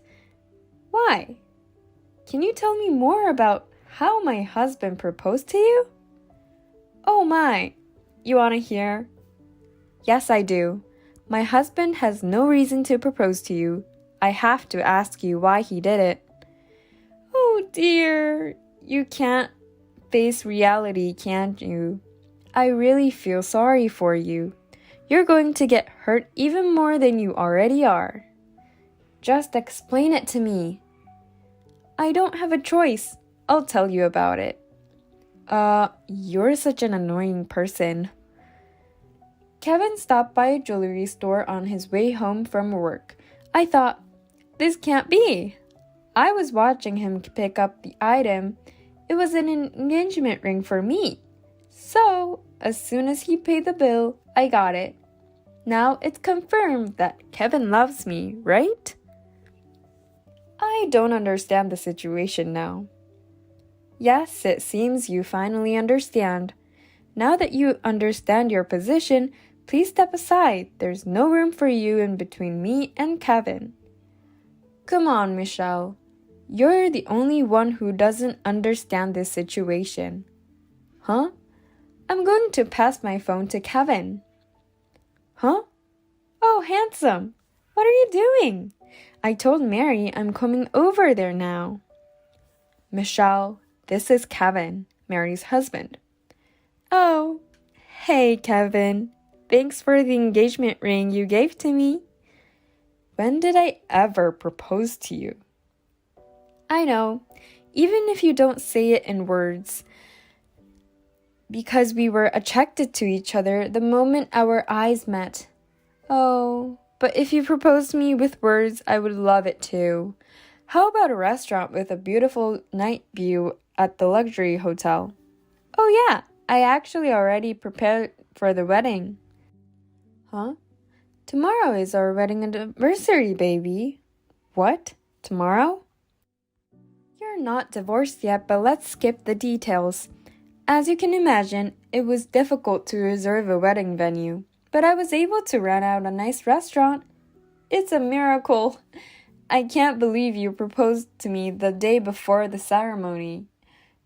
Why? Can you tell me more about how my husband proposed to you? Oh my, you want to hear? Yes, I do. My husband has no reason to propose to you. I have to ask you why he did it. Oh dear, you can't face reality, can't you? I really feel sorry for you. You're going to get hurt even more than you already are. Just explain it to me. I don't have a choice. I'll tell you about it. You're such an annoying person. Kevin stopped by a jewelry store on his way home from work. I thought, this can't be. I was watching him pick up the item. It was an engagement ring for me. So, as soon as he paid the bill, I got it. Now it's confirmed that Kevin loves me, right? I don't understand the situation now. Yes, it seems you finally understand. Now that you understand your position, please step aside. There's no room for you in between me and Kevin. Come on, Michelle. You're the only one who doesn't understand this situation. Huh? I'm going to pass my phone to Kevin. Huh? Oh, handsome, what are you doing? I told Mary I'm coming over there now. Michelle, this is Kevin, Mary's husband. Oh, hey, Kevin. Thanks for the engagement ring you gave to me. When did I ever propose to you? I know, even if you don't say it in words, because we were attracted to each other the moment our eyes met. Oh, but if you proposed to me with words, I would love it too. How about a restaurant with a beautiful night view at the luxury hotel? Oh yeah, I actually already prepared for the wedding. Huh? Tomorrow is our wedding anniversary, baby. What? Tomorrow? You're not divorced yet, but let's skip the details. As you can imagine, it was difficult to reserve a wedding venue, but I was able to rent out a nice restaurant. It's a miracle. I can't believe you proposed to me the day before the ceremony.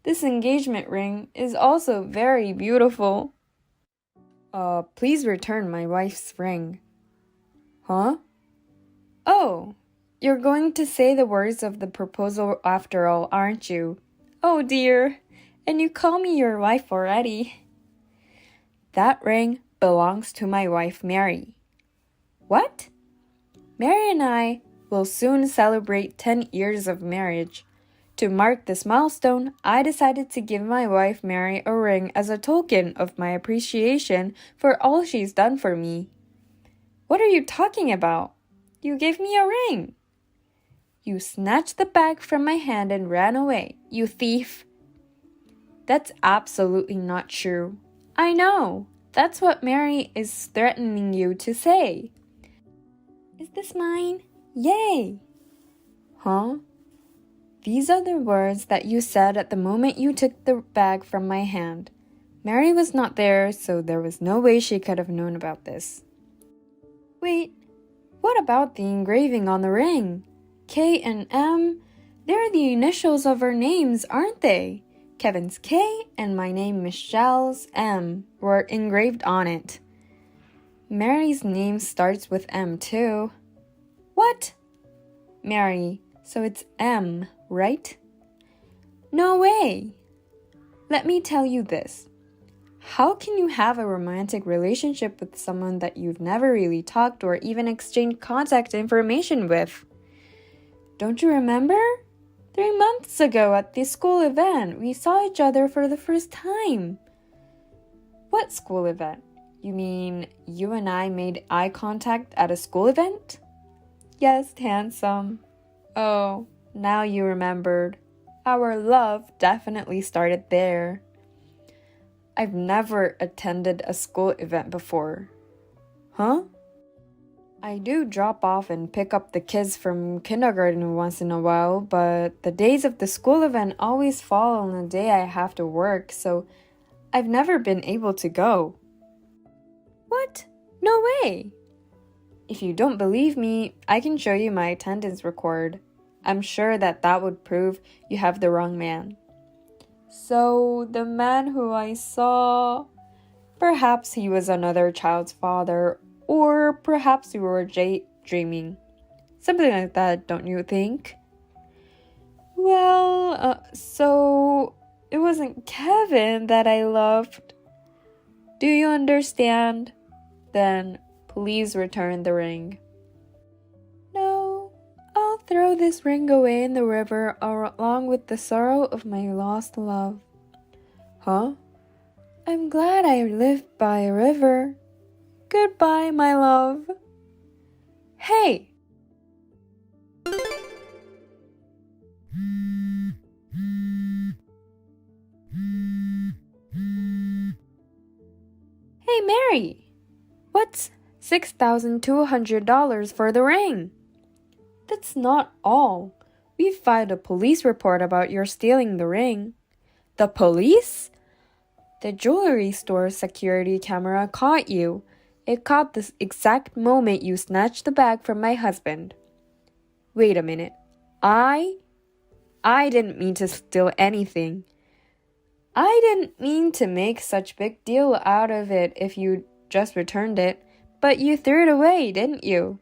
This engagement ring is also very beautiful. Please return my wife's ring. Huh? Oh, you're going to say the words of the proposal after all, aren't you? Oh dear, and you call me your wife already. That ring belongs to my wife, Mary. What? Mary and I will soon celebrate 10 years of marriage. To mark this milestone, I decided to give my wife Mary a ring as a token of my appreciation for all she's done for me. What are you talking about? You gave me a ring. You snatched the bag from my hand and ran away, you thief. That's absolutely not true. I know. That's what Mary is threatening you to say. Is this mine? Yay! Huh? These are the words that you said at the moment you took the bag from my hand. Mary was not there, so there was no way she could have known about this. Wait, what about the engraving on the ring? K and M? They're the initials of our names, aren't they? Kevin's K and my name Michelle's M were engraved on it. Mary's name starts with M too. What? Mary, so it's M, right? No way! Let me tell you this. How can you have a romantic relationship with someone that you've never really talked or even exchanged contact information with? Don't you remember? 3 months ago at the school event, we saw each other for the first time. What school event? You mean you and I made eye contact at a school event? Yes, handsome. Oh, now you remembered. Our love definitely started there. I've never attended a school event before. Huh? I do drop off and pick up the kids from kindergarten once in a while, but the days of the school event always fall on the day I have to work, so I've never been able to go. What? No way! If you don't believe me, I can show you my attendance record. I'm sure that would prove you have the wrong man. So, the man who I saw, perhaps he was another child's father, or perhaps you were dreaming. Something like that, don't you think? Well, so it wasn't Kevin that I loved. Do you understand? Then please return the ring. No, I'll throw this ring away in the river along with the sorrow of my lost love. Huh? I'm glad I live by a river. Goodbye, my love. Hey! Hey, Mary! What's $6,200 for the ring? That's not all. We filed a police report about your stealing the ring. The police? The jewelry store security camera caught you. It caught the exact moment you snatched the bag from my husband. Wait a minute. I didn't mean to steal anything. I didn't mean to make such big deal out of it if you just returned it, But you threw it away, didn't you?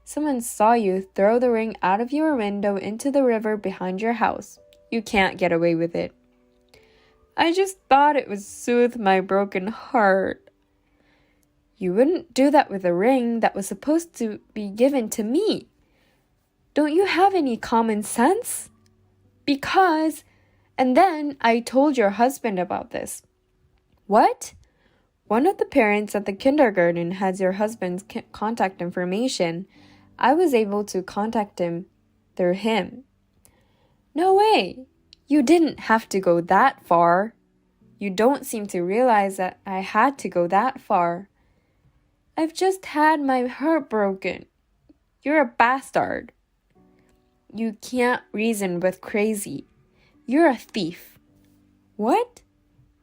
Someone saw you throw the ring out of your window into the river behind your house. You can't get away with it. I just thought it would soothe my broken heart. You wouldn't do that with a ring that was supposed to be given to me. Don't you have any common sense? Because, and then I told your husband about this. What? One of the parents at the kindergarten has your husband's contact information. I was able to contact him through him. No way. You didn't have to go that far. You don't seem to realize that I had to go that far. I've just had my heart broken. You're a bastard. You can't reason with crazy. You're a thief. What?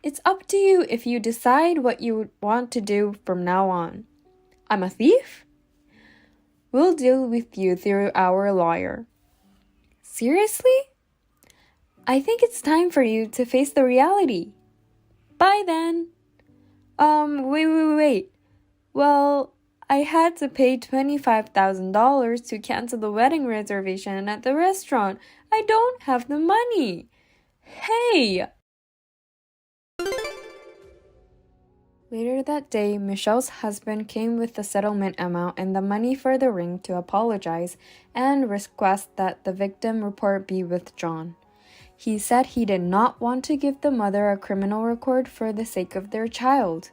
It's up to you if you decide what you want to do from now on. I'm a thief? We'll deal with you through our lawyer. Seriously? I think it's time for you to face the reality. Bye then. Wait. Well, I had to pay $25,000 to cancel the wedding reservation at the restaurant. I don't have the money. Hey! Later that day, Michelle's husband came with the settlement amount and the money for the ring to apologize and request that the victim report be withdrawn. He said he did not want to give the mother a criminal record for the sake of their child.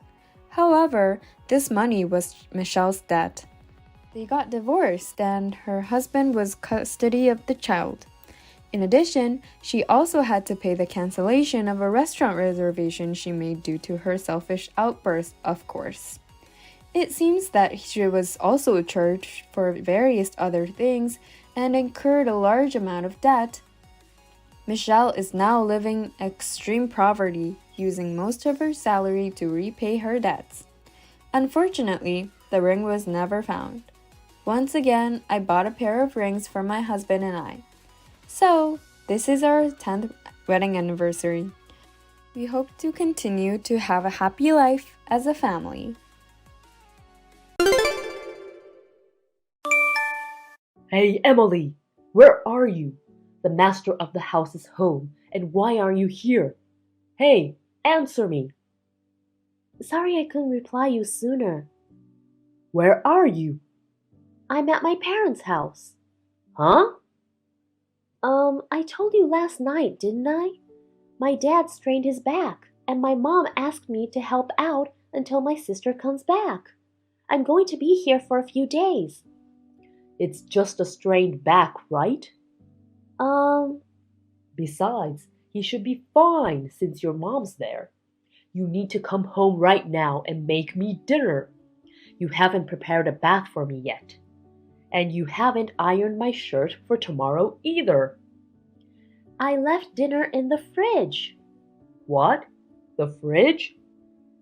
However, this money was Michelle's debt. They got divorced and her husband was custody of the child. In addition, she also had to pay the cancellation of a restaurant reservation she made due to her selfish outburst, of course. It seems that she was also charged for various other things and incurred a large amount of debt. Michelle is now living extreme poverty, using most of her salary to repay her debts. Unfortunately, the ring was never found. Once again, I bought a pair of rings for my husband and I. So, this is our 10th wedding anniversary. We hope to continue to have a happy life as a family. Hey, Emily, where are you? The master of the house is home, and why are you here? Hey, answer me. Sorry I couldn't reply you sooner. Where are you? I'm at my parents' house. Huh? I told you last night, didn't I? My dad strained his back, and my mom asked me to help out until my sister comes back. I'm going to be here for a few days. It's just a strained back, right? Besides, he should be fine since your mom's there. You need to come home right now and make me dinner. You haven't prepared a bath for me yet. And you haven't ironed my shirt for tomorrow either. I left dinner in the fridge. What? The fridge?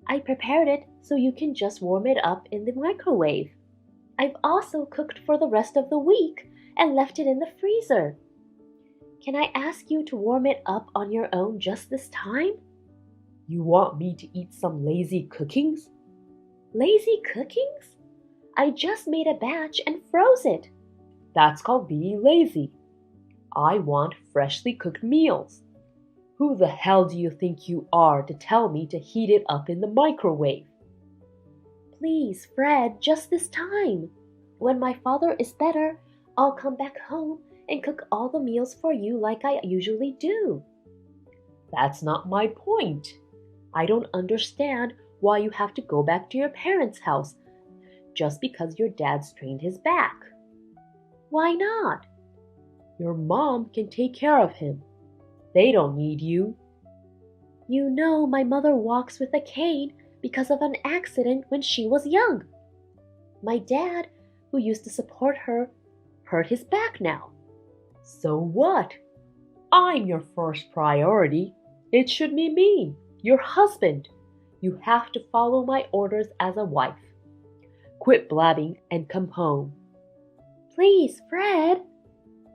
I prepared it so you can just warm it up in the microwave. I've also cooked for the rest of the week and left it in the freezer. Can I ask you to warm it up on your own just this time? You want me to eat some lazy cookings? Lazy cookings? I just made a batch and froze it. That's called being lazy. I want freshly cooked meals. Who the hell do you think you are to tell me to heat it up in the microwave? Please, Fred, just this time. When my father is better, I'll come back home and cook all the meals for you like I usually do. That's not my point. I don't understand why you have to go back to your parents' house just because your dad strained his back. Why not? Your mom can take care of him. They don't need you. You know my mother walks with a cane because of an accident when she was young. My dad, who used to support her, hurt his back now. So what? I'm your first priority. It should be me, your husband. You have to follow my orders as a wife. Quit blabbing and come home. Please, Fred.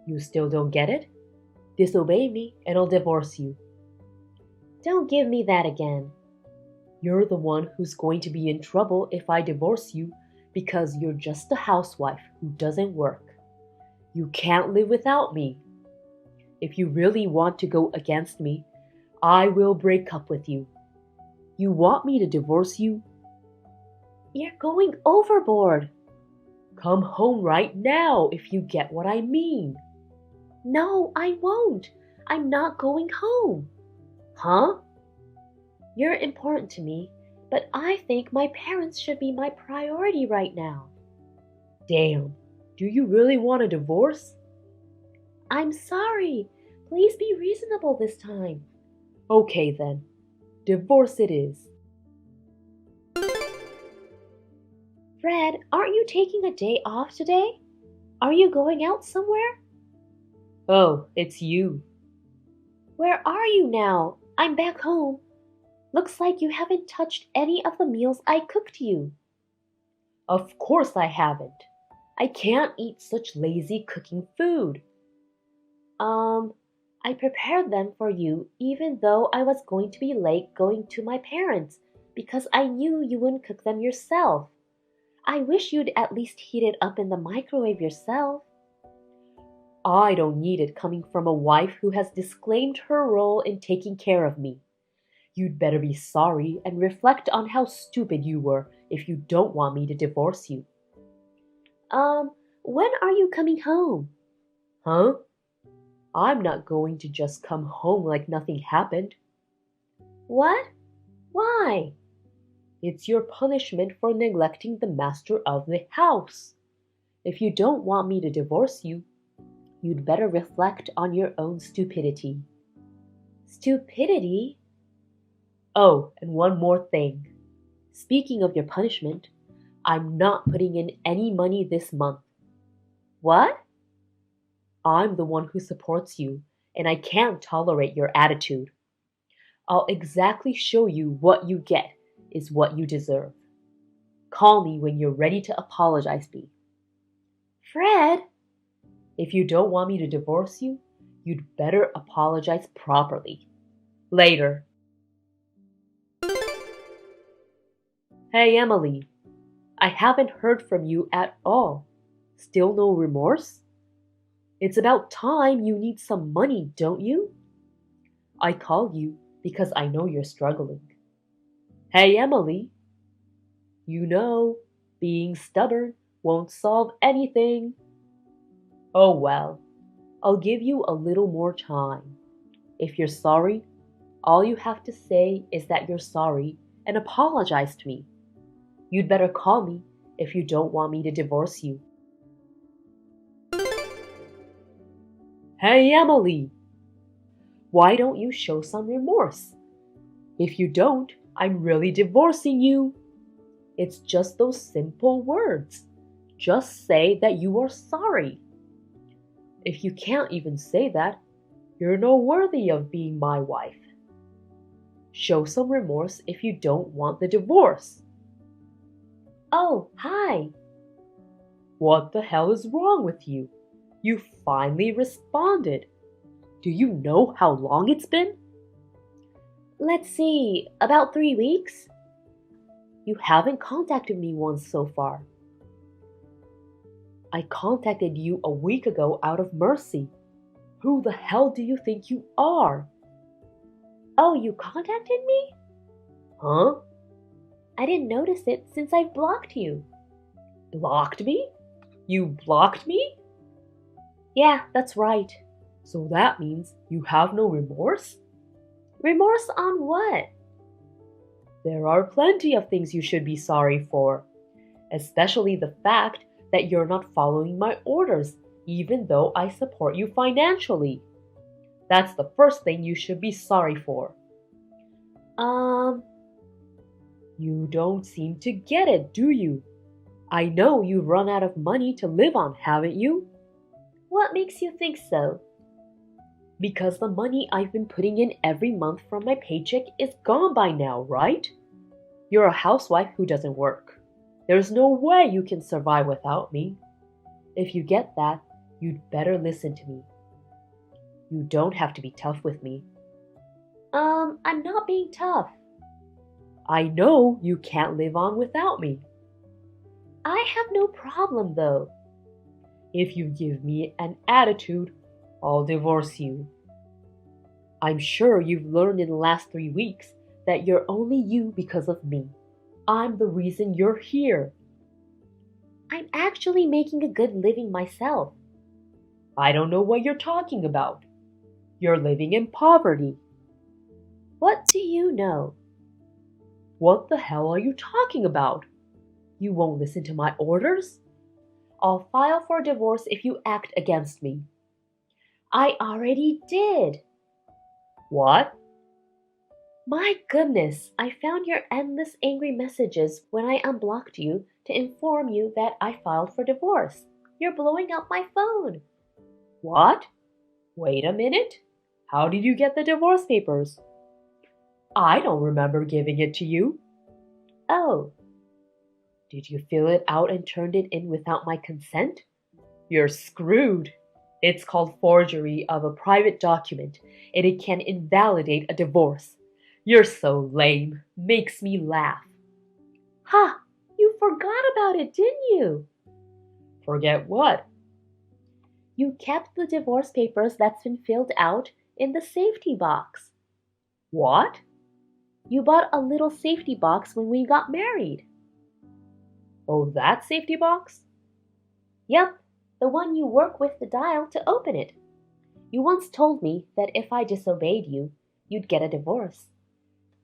You still don't get it? Disobey me and I'll divorce you. Don't give me that again. You're the one who's going to be in trouble if I divorce you because you're just a housewife who doesn't work. You can't live without me. If you really want to go against me, I will break up with you. You want me to divorce you? You're going overboard. Come home right now if you get what I mean. No, I won't. I'm not going home. Huh? You're important to me, but I think my parents should be my priority right now. Damn, do you really want a divorce? I'm sorry. Please be reasonable this time. Okay then, divorce it is. Fred, aren't you taking a day off today? Are you going out somewhere? Oh, it's you. Where are you now? I'm back home. Looks like you haven't touched any of the meals I cooked you. Of course I haven't. I can't eat such lazy cooking food. I prepared them for you even though I was going to be late going to my parents because I knew you wouldn't cook them yourself. I wish you'd at least heat it up in the microwave yourself. I don't need it coming from a wife who has disclaimed her role in taking care of me. You'd better be sorry and reflect on how stupid you were if you don't want me to divorce you. When are you coming home? Huh? I'm not going to just come home like nothing happened. What? Why? It's your punishment for neglecting the master of the house. If you don't want me to divorce you, you'd better reflect on your own stupidity. Stupidity? Oh, and one more thing. Speaking of your punishment, I'm not putting in any money this month. What? I'm the one who supports you, and I can't tolerate your attitude. I'll exactly show you what you get is what you deserve. Call me when you're ready to apologize me. Fred! If you don't want me to divorce you, you'd better apologize properly. Later. Hey, Emily. I haven't heard from you at all. Still no remorse? It's about time you need some money, don't you? I called you because I know you're struggling. Hey, Emily. You know, being stubborn won't solve anything. Oh well, I'll give you a little more time. If you're sorry, all you have to say is that you're sorry and apologize to me. You'd better call me if you don't want me to divorce you. Hey, Emily! Why don't you show some remorse? If you don't, I'm really divorcing you. It's just those simple words. Just say that you are sorry. If you can't even say that, you're not worthy of being my wife. Show some remorse if you don't want the divorce. Oh, hi. What the hell is wrong with you? You finally responded. Do you know how long it's been? Let's see, about 3 weeks? You haven't contacted me once so far. I contacted you a week ago out of mercy. Who the hell do you think you are? Oh, you contacted me? Huh? I didn't notice it since I've blocked you. Blocked me? You blocked me? Yeah, that's right. So that means you have no remorse? Remorse on what? There are plenty of things you should be sorry for, especially the fact that you're not following my orders, even though I support you financially. That's the first thing you should be sorry for. You don't seem to get it, do you? I know you've run out of money to live on, haven't you? What makes you think so? Because the money I've been putting in every month from my paycheck is gone by now, right? You're a housewife who doesn't work. There's no way you can survive without me. If you get that, you'd better listen to me. You don't have to be tough with me. I'm not being tough. I know you can't live on without me. I have no problem though. If you give me an attitude, I'll divorce you. I'm sure you've learned in the last 3 weeks that you're only you because of me. I'm the reason you're here. I'm actually making a good living myself. I don't know what you're talking about. You're living in poverty. What do you know? What the hell are you talking about? You won't listen to my orders? I'll file for divorce if you act against me. I already did. What? My goodness, I found your endless angry messages when I unblocked you to inform you that I filed for divorce. You're blowing up my phone. What? Wait a minute. How did you get the divorce papers? I don't remember giving it to you. Oh, did you fill it out and turned it in without my consent? You're screwed. It's called forgery of a private document, and it can invalidate a divorce. You're so lame. Makes me laugh. ha! You forgot about it, didn't you? Forget what? You kept the divorce papers that's been filled out in the safety box. What? You bought a little safety box when we got married. Oh, that safety box? Yep, the one you work with the dial to open it. You once told me that if I disobeyed you, you'd get a divorce.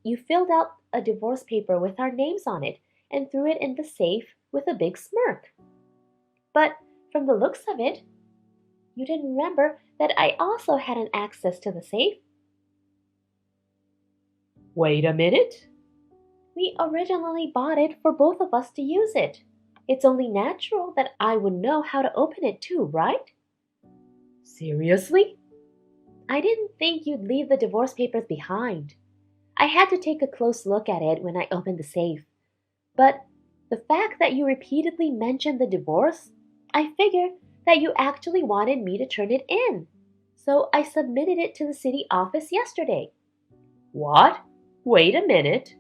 You filled out a divorce paper with our names on it and threw it in the safe with a big smirk. But from the looks of it, you didn't remember that I also had an access to the safe. Wait a minute. We originally bought it for both of us to use it. It's only natural that I would know how to open it too, right? Seriously? I didn't think you'd leave the divorce papers behind. I had to take a close look at it when I opened the safe. But the fact that you repeatedly mentioned the divorce, I figured that you actually wanted me to turn it in. So I submitted it to the city office yesterday. What? Wait a minute.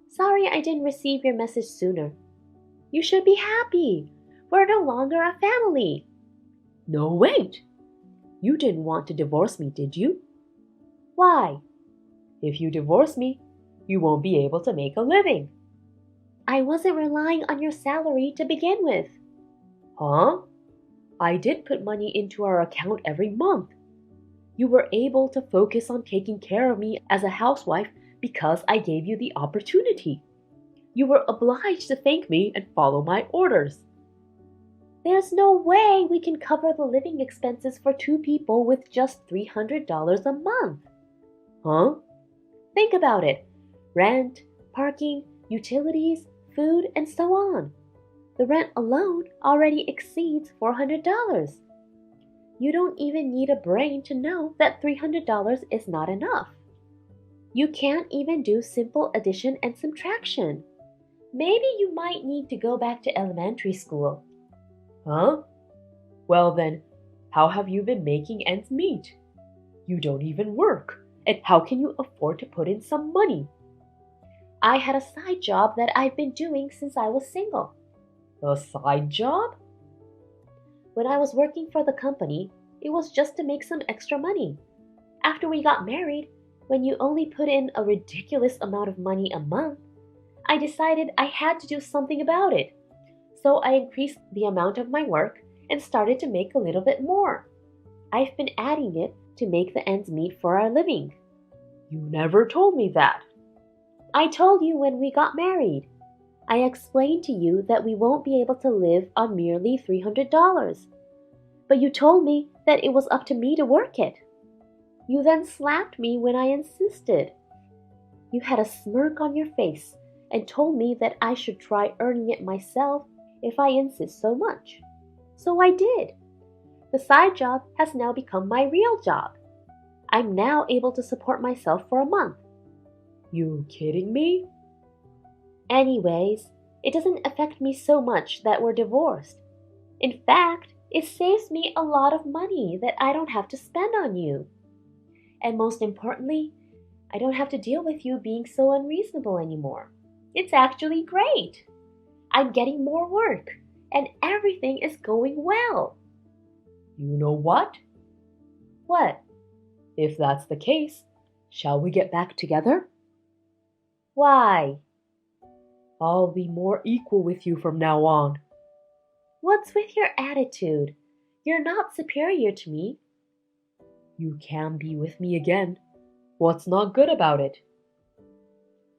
Sorry I didn't receive your message sooner. You should be happy. We're no longer a family. No, wait. You didn't want to divorce me, did you? Why? If you divorce me, you won't be able to make a living. I wasn't relying on your salary to begin with. Huh? I did put money into our account every month. You were able to focus on taking care of me as a housewife because I gave you the opportunity. You were obliged to thank me and follow my orders. There's no way we can cover the living expenses for 2 people with just $300 a month. Huh? Think about it. Rent, parking, utilities, food, and so on. The rent alone already exceeds $400. You don't even need a brain to know that $300 is not enough. You can't even do simple addition and subtraction. Maybe you might need to go back to elementary school. Huh? Well then, how have you been making ends meet? You don't even work, and how can you afford to put in some money? I had a side job that I've been doing since I was single. A side job? When I was working for the company, it was just to make some extra money. After we got married, when you only put in a ridiculous amount of money a month, I decided I had to do something about it. So I increased the amount of my work and started to make a little bit more. I've been adding it to make the ends meet for our living. You never told me that. I told you when we got married. I explained to you that we won't be able to live on merely $300. But you told me that it was up to me to work it. You then slapped me when I insisted. You had a smirk on your face and told me that I should try earning it myself if I insist so much. So I did. The side job has now become my real job. I'm now able to support myself for a month. You kidding me? Anyways, it doesn't affect me so much that we're divorced. In fact, it saves me a lot of money that I don't have to spend on you. And most importantly, I don't have to deal with you being so unreasonable anymore. It's actually great. I'm getting more work, and everything is going well. You know what? What? If that's the case, shall we get back together? Why? I'll be more equal with you from now on. What's with your attitude? You're not superior to me. You can be with me again. What's not good about it?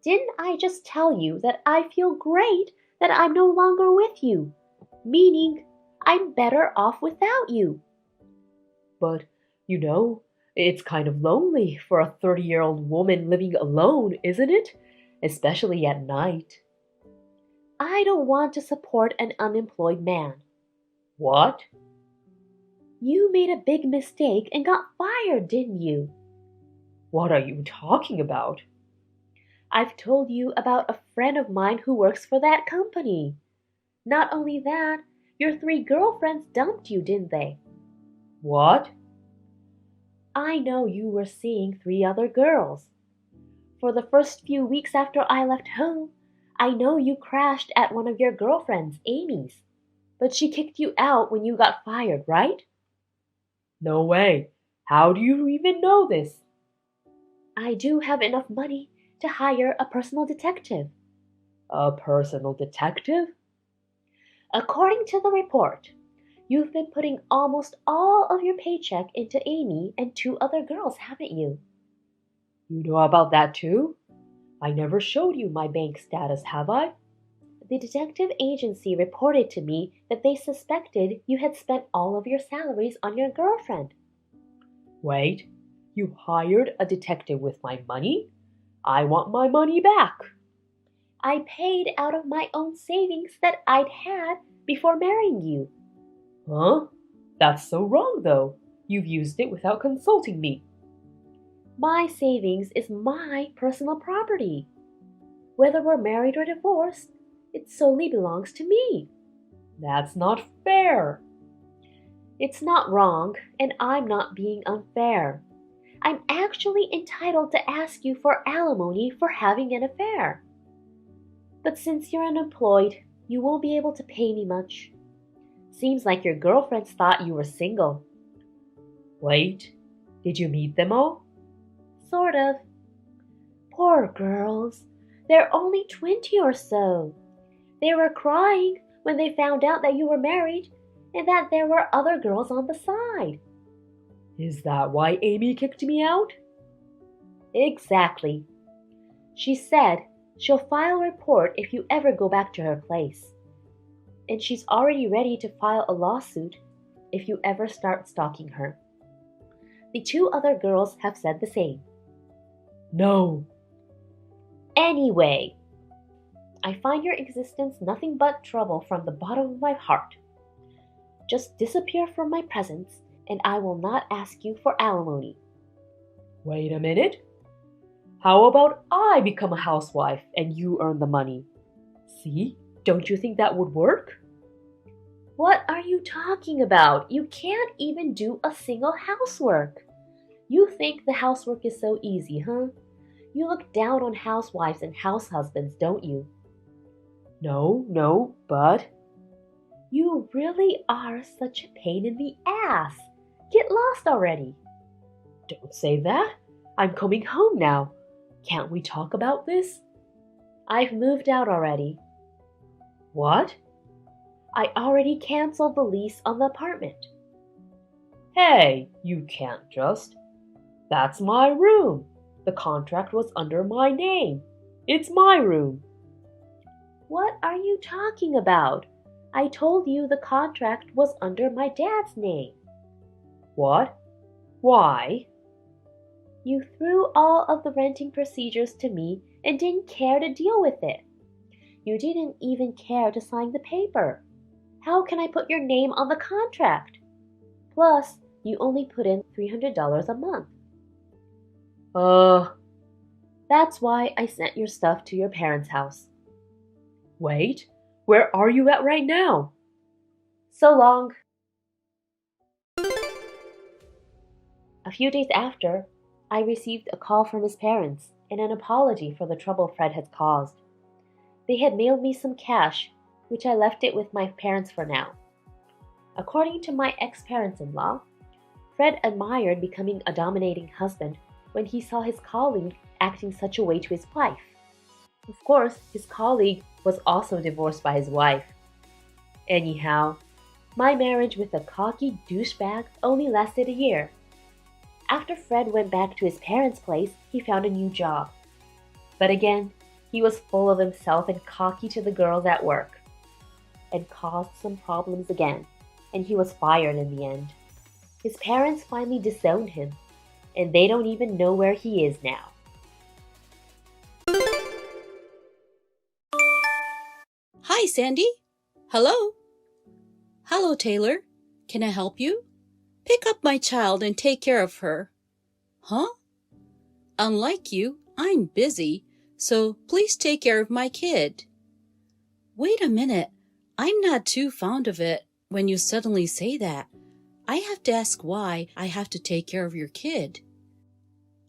Didn't I just tell you that I feel great that I'm no longer with you? Meaning, I'm better off without you. But, it's kind of lonely for a 30-year-old woman living alone, isn't it? Especially at night. I don't want to support an unemployed man. What? You made a big mistake and got fired, didn't you? What are you talking about? I've told you about a friend of mine who works for that company. Not only that, your 3 girlfriends dumped you, didn't they? What? I know you were seeing 3 other girls. For the first few weeks after I left home, I know you crashed at one of your girlfriends, Amy's. But she kicked you out when you got fired, right? No way. How do you even know this? I do have enough money to hire a personal detective. A personal detective? According to the report, you've been putting almost all of your paycheck into Amy and 2 other girls, haven't you? You know about that too? I never showed you my bank status, have I? The detective agency reported to me that they suspected you had spent all of your salaries on your girlfriend. Wait, you hired a detective with my money? I want my money back. I paid out of my own savings that I'd had before marrying you. Huh? That's so wrong, though. You've used it without consulting me. My savings is my personal property. Whether we're married or divorced, it solely belongs to me. That's not fair. It's not wrong, and I'm not being unfair. I'm actually entitled to ask you for alimony for having an affair. But since you're unemployed, you won't be able to pay me much. Seems like your girlfriends thought you were single. Wait, did you meet them all? Sort of. Poor girls. They're only 20 or so. They were crying when they found out that you were married and that there were other girls on the side. Is that why Amy kicked me out? Exactly. She said she'll file a report if you ever go back to her place. And she's already ready to file a lawsuit if you ever start stalking her. The 2 other girls have said the same. No. Anyway, I find your existence nothing but trouble from the bottom of my heart. Just disappear from my presence, and I will not ask you for alimony. Wait a minute. How about I become a housewife and you earn the money? See? Don't you think that would work? What are you talking about? You can't even do a single housework. You think the housework is so easy, huh? You look down on housewives and house husbands, don't you? No, but... You really are such a pain in the ass. Get lost already. Don't say that. I'm coming home now. Can't we talk about this? I've moved out already. What? I already canceled the lease on the apartment. Hey, you can't just. That's my room. The contract was under my name. It's my room. What are you talking about? I told you the contract was under my dad's name. What? Why? You threw all of the renting procedures to me and didn't care to deal with it. You didn't even care to sign the paper. How can I put your name on the contract? Plus, you only put in $300 a month. That's why I sent your stuff to your parents' house. Wait, where are you at right now? So long. A few days after, I received a call from his parents and an apology for the trouble Fred had caused. They had mailed me some cash, which I left it with my parents for now. According to my ex-parents-in-law, Fred admired becoming a dominating husband when he saw his colleague acting such a way to his wife. Of course, his colleague was also divorced by his wife. Anyhow, my marriage with a cocky douchebag only lasted a year. After Fred went back to his parents' place, he found a new job. But again, he was full of himself and cocky to the girls at work, and caused some problems again, and he was fired in the end. His parents finally disowned him, and they don't even know where he is now. Hi, Sandy. Hello. Hello, Taylor. Can I help you? Pick up my child and take care of her. Huh? Unlike you, I'm busy, so please take care of my kid. Wait a minute. I'm not too fond of it when you suddenly say that. I have to ask why I have to take care of your kid.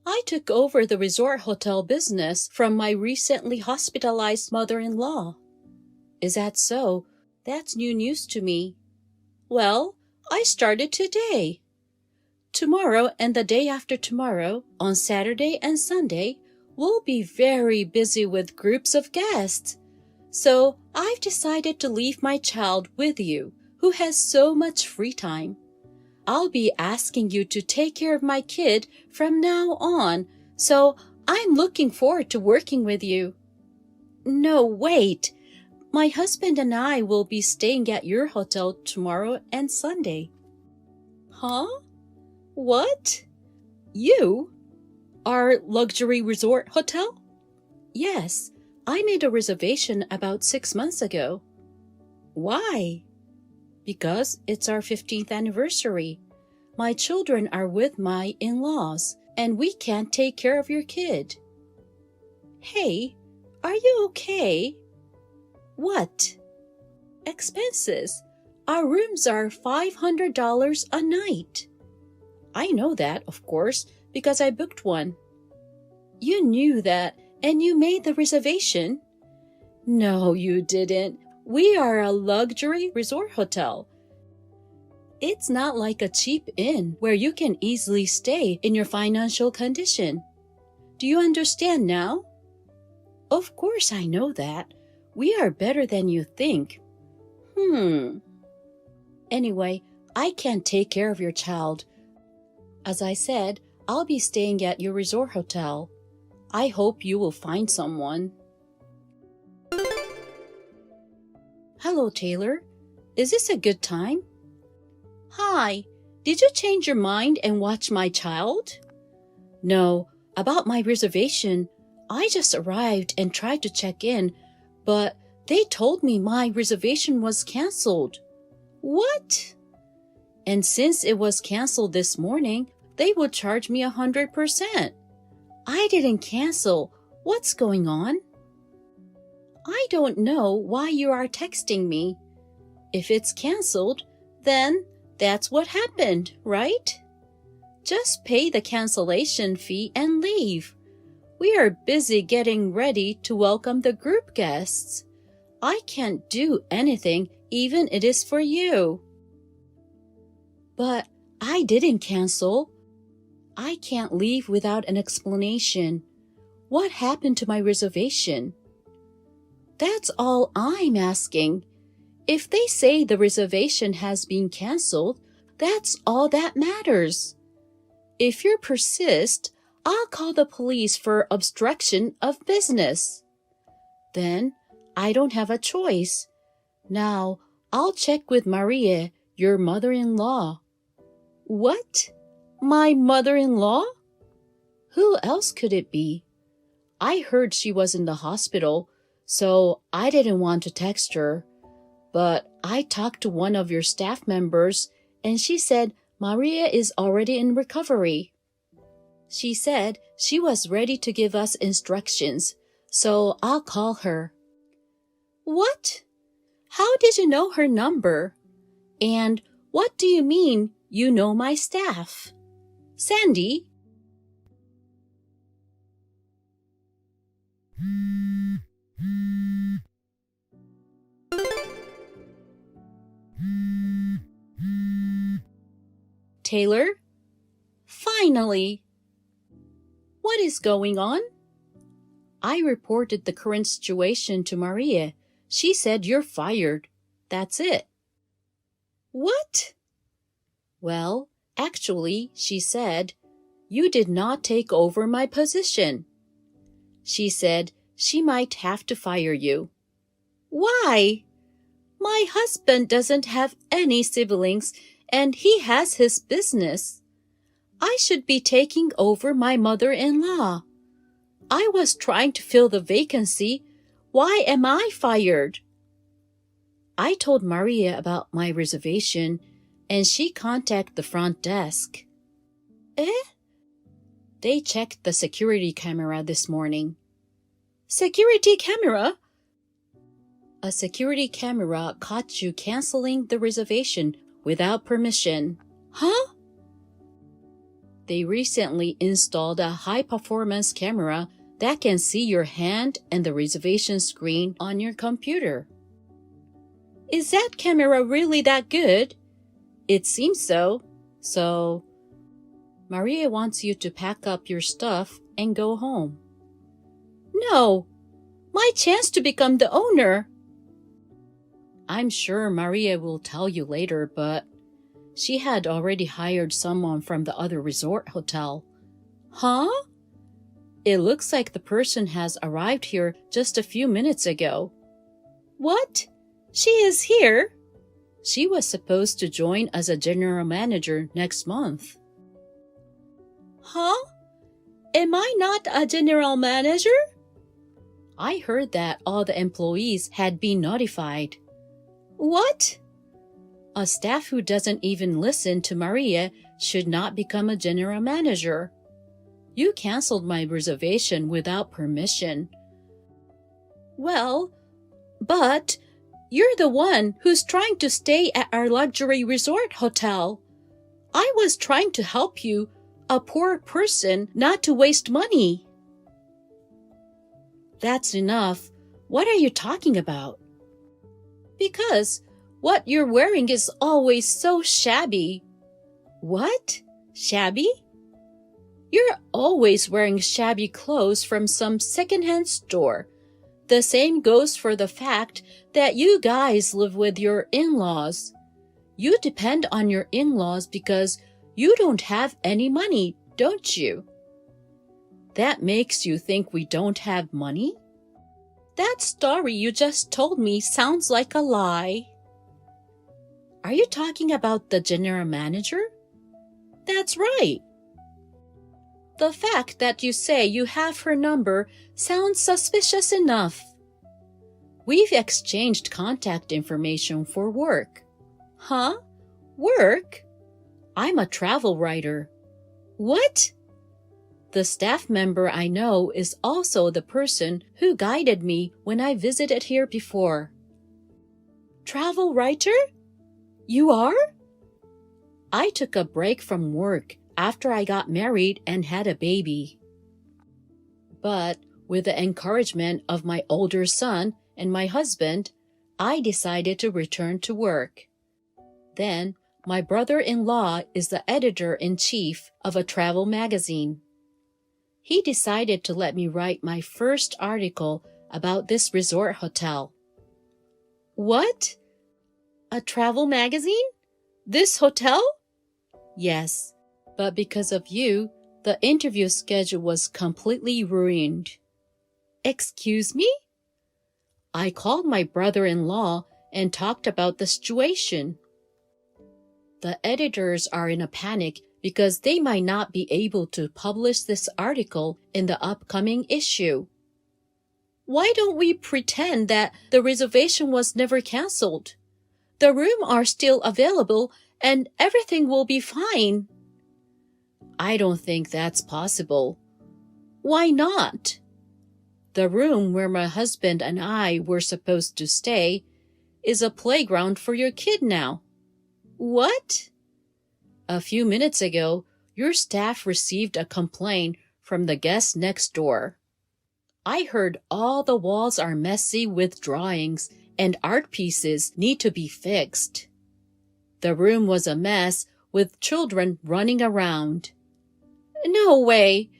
I took over the resort hotel business from my recently hospitalized mother-in-law. Is that so? That's new news to me. Well, I started today. Tomorrow and the day after tomorrow, on Saturday and Sunday, we'll be very busy with groups of guests. So I've decided to leave my child with you, who has so much free time. I'll be asking you to take care of my kid from now on, so I'm looking forward to working with you. No, wait. My husband and I will be staying at your hotel tomorrow and Sunday. Huh? What? You? Our luxury resort hotel? Yes, I made a reservation about 6 months ago. Why? Because it's our 15th anniversary. My children are with my in-laws, and we can't take care of your kid. Hey, are you okay? What? Expenses. Our rooms are $500 a night. I know that, of course, because I booked one. You knew that, and you made the reservation? No, you didn't. We are a luxury resort hotel. It's not like a cheap inn where you can easily stay in your financial condition. Do you understand now? Of course I know that. We are better than you think. Anyway, I can't take care of your child. As I said, I'll be staying at your resort hotel. I hope you will find someone. Hello, Taylor. Is this a good time? Hi. Did you change your mind and watch my child? No, about my reservation. I just arrived and tried to check in, but they told me my reservation was canceled. What? And since it was canceled this morning, they would charge me 100%. I didn't cancel. What's going on? I don't know why you are texting me. If it's canceled, then that's what happened, right? Just pay the cancellation fee and leave. We are busy getting ready to welcome the group guests. I can't do anything, even it is for you. But I didn't cancel. I can't leave without an explanation. What happened to my reservation? That's all I'm asking. If they say the reservation has been canceled, that's all that matters. If you persist, I'll call the police for obstruction of business. Then I don't have a choice. Now I'll check with Maria, your mother-in-law. What? My mother-in-law? Who else could it be? I heard she was in the hospital, so I didn't want to text her. But I talked to one of your staff members, and she said Maria is already in recovery. She said she was ready to give us instructions, so I'll call her. What? How did you know her number? And what do you mean you know my staff? Sandy? Taylor. Finally! What is going on? I reported the current situation to Maria. She said you're fired. That's it. What? Well, actually, she said, you did not take over my position. She said she might have to fire you. Why? My husband doesn't have any siblings and he has his business. I should be taking over my mother-in-law. I was trying to fill the vacancy. Why am I fired? I told Maria about my reservation and she contacted the front desk. Eh? They checked the security camera this morning. Security camera? A security camera caught you canceling the reservation without permission. Huh? They recently installed a high-performance camera that can see your hand and the reservation screen on your computer. Is that camera really that good? It seems so. So, Maria wants you to pack up your stuff and go home. No! My chance to become the owner! I'm sure Maria will tell you later, but she had already hired someone from the other resort hotel. Huh? It looks like the person has arrived here just a few minutes ago. What? She is here? She was supposed to join as a general manager next month. Huh? Am I not a general manager? I heard that all the employees had been notified. What? A staff who doesn't even listen to Maria should not become a general manager. You canceled my reservation without permission. Well, but you're the one who's trying to stay at our luxury resort hotel. I was trying to help you, a poor person, not to waste money. That's enough. What are you talking about? Because what you're wearing is always so shabby. What? Shabby? You're always wearing shabby clothes from some secondhand store. The same goes for the fact that you guys live with your in-laws. You depend on your in-laws because you don't have any money, don't you? That makes you think we don't have money? That story you just told me sounds like a lie. Are you talking about the general manager? That's right. The fact that you say you have her number sounds suspicious enough. We've exchanged contact information for work. Huh? Work? I'm a travel writer. What? The staff member I know is also the person who guided me when I visited here before. Travel writer? You are? I took a break from work after I got married and had a baby. But with the encouragement of my older son and my husband, I decided to return to work. Then, my brother-in-law is the editor-in-chief of a travel magazine. He decided to let me write my first article about this resort hotel. What? A travel magazine? This hotel? Yes, but because of you, the interview schedule was completely ruined. Excuse me? I called my brother-in-law and talked about the situation. The editors are in a panic because they might not be able to publish this article in the upcoming issue. Why don't we pretend that the reservation was never canceled? The rooms are still available and everything will be fine. I don't think that's possible. Why not? The room where my husband and I were supposed to stay is a playground for your kid now. What? A few minutes ago, your staff received a complaint from the guest next door. I heard all the walls are messy with drawings and art pieces need to be fixed. The room was a mess with children running around. No way!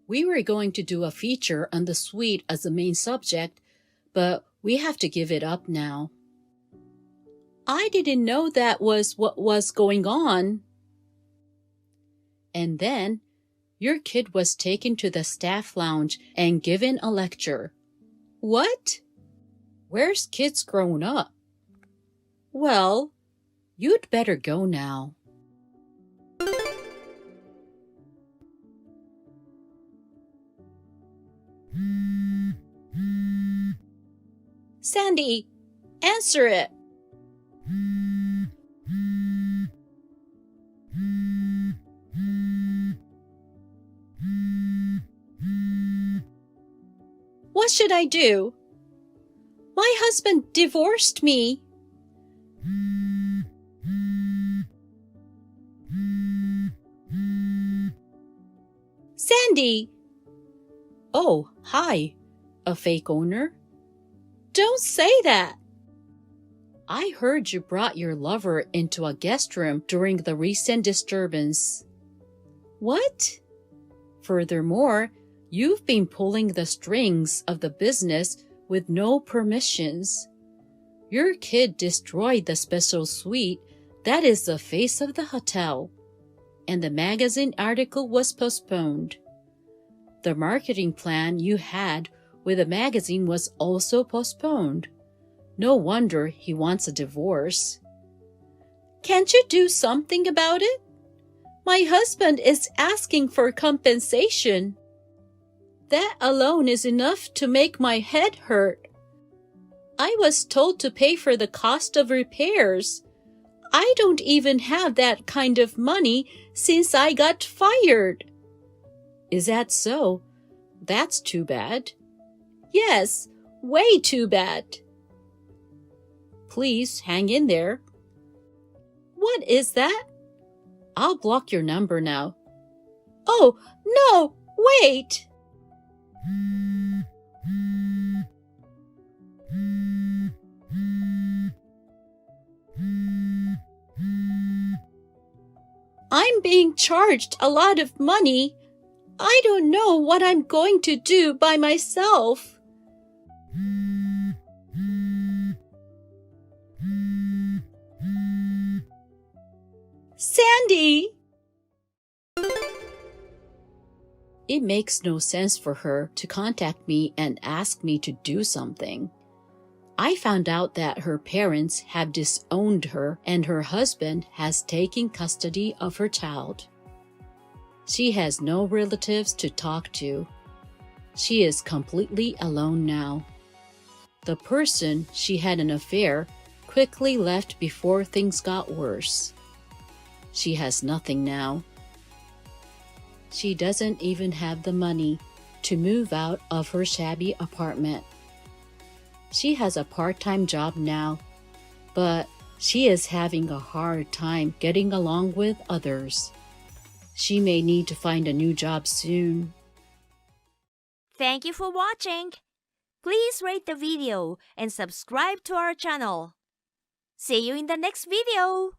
We were going to do a feature on the suite as the main subject, but we have to give it up now. I didn't know that was what was going on. And then, your kid was taken to the staff lounge and given a lecture. What? Where's kids grown up? Well, you'd better go now. Sandy, answer it. What should I do? My husband divorced me. Sandy! Oh, hi. A fake owner? Don't say that. I heard you brought your lover into a guest room during the recent disturbance. What? Furthermore, you've been pulling the strings of the business with no permissions. Your kid destroyed the special suite that is the face of the hotel, and the magazine article was postponed. The marketing plan you had with the magazine was also postponed. No wonder he wants a divorce. Can't you do something about it? My husband is asking for compensation. That alone is enough to make my head hurt. I was told to pay for the cost of repairs. I don't even have that kind of money since I got fired. Is that so? That's too bad. Yes, way too bad. Please hang in there. What is that? I'll block your number now. Oh, no, wait! I'm being charged a lot of money. I don't know what I'm going to do by myself. Sandy! It makes no sense for her to contact me and ask me to do something. I found out that her parents have disowned her and her husband has taken custody of her child. She has no relatives to talk to. She is completely alone now. The person she had an affair quickly left before things got worse. She has nothing now. She doesn't even have the money to move out of her shabby apartment. She has a part-time job now, but she is having a hard time getting along with others. She may need to find a new job soon. Thank you for watching. Please rate the video and subscribe to our channel. See you in the next video.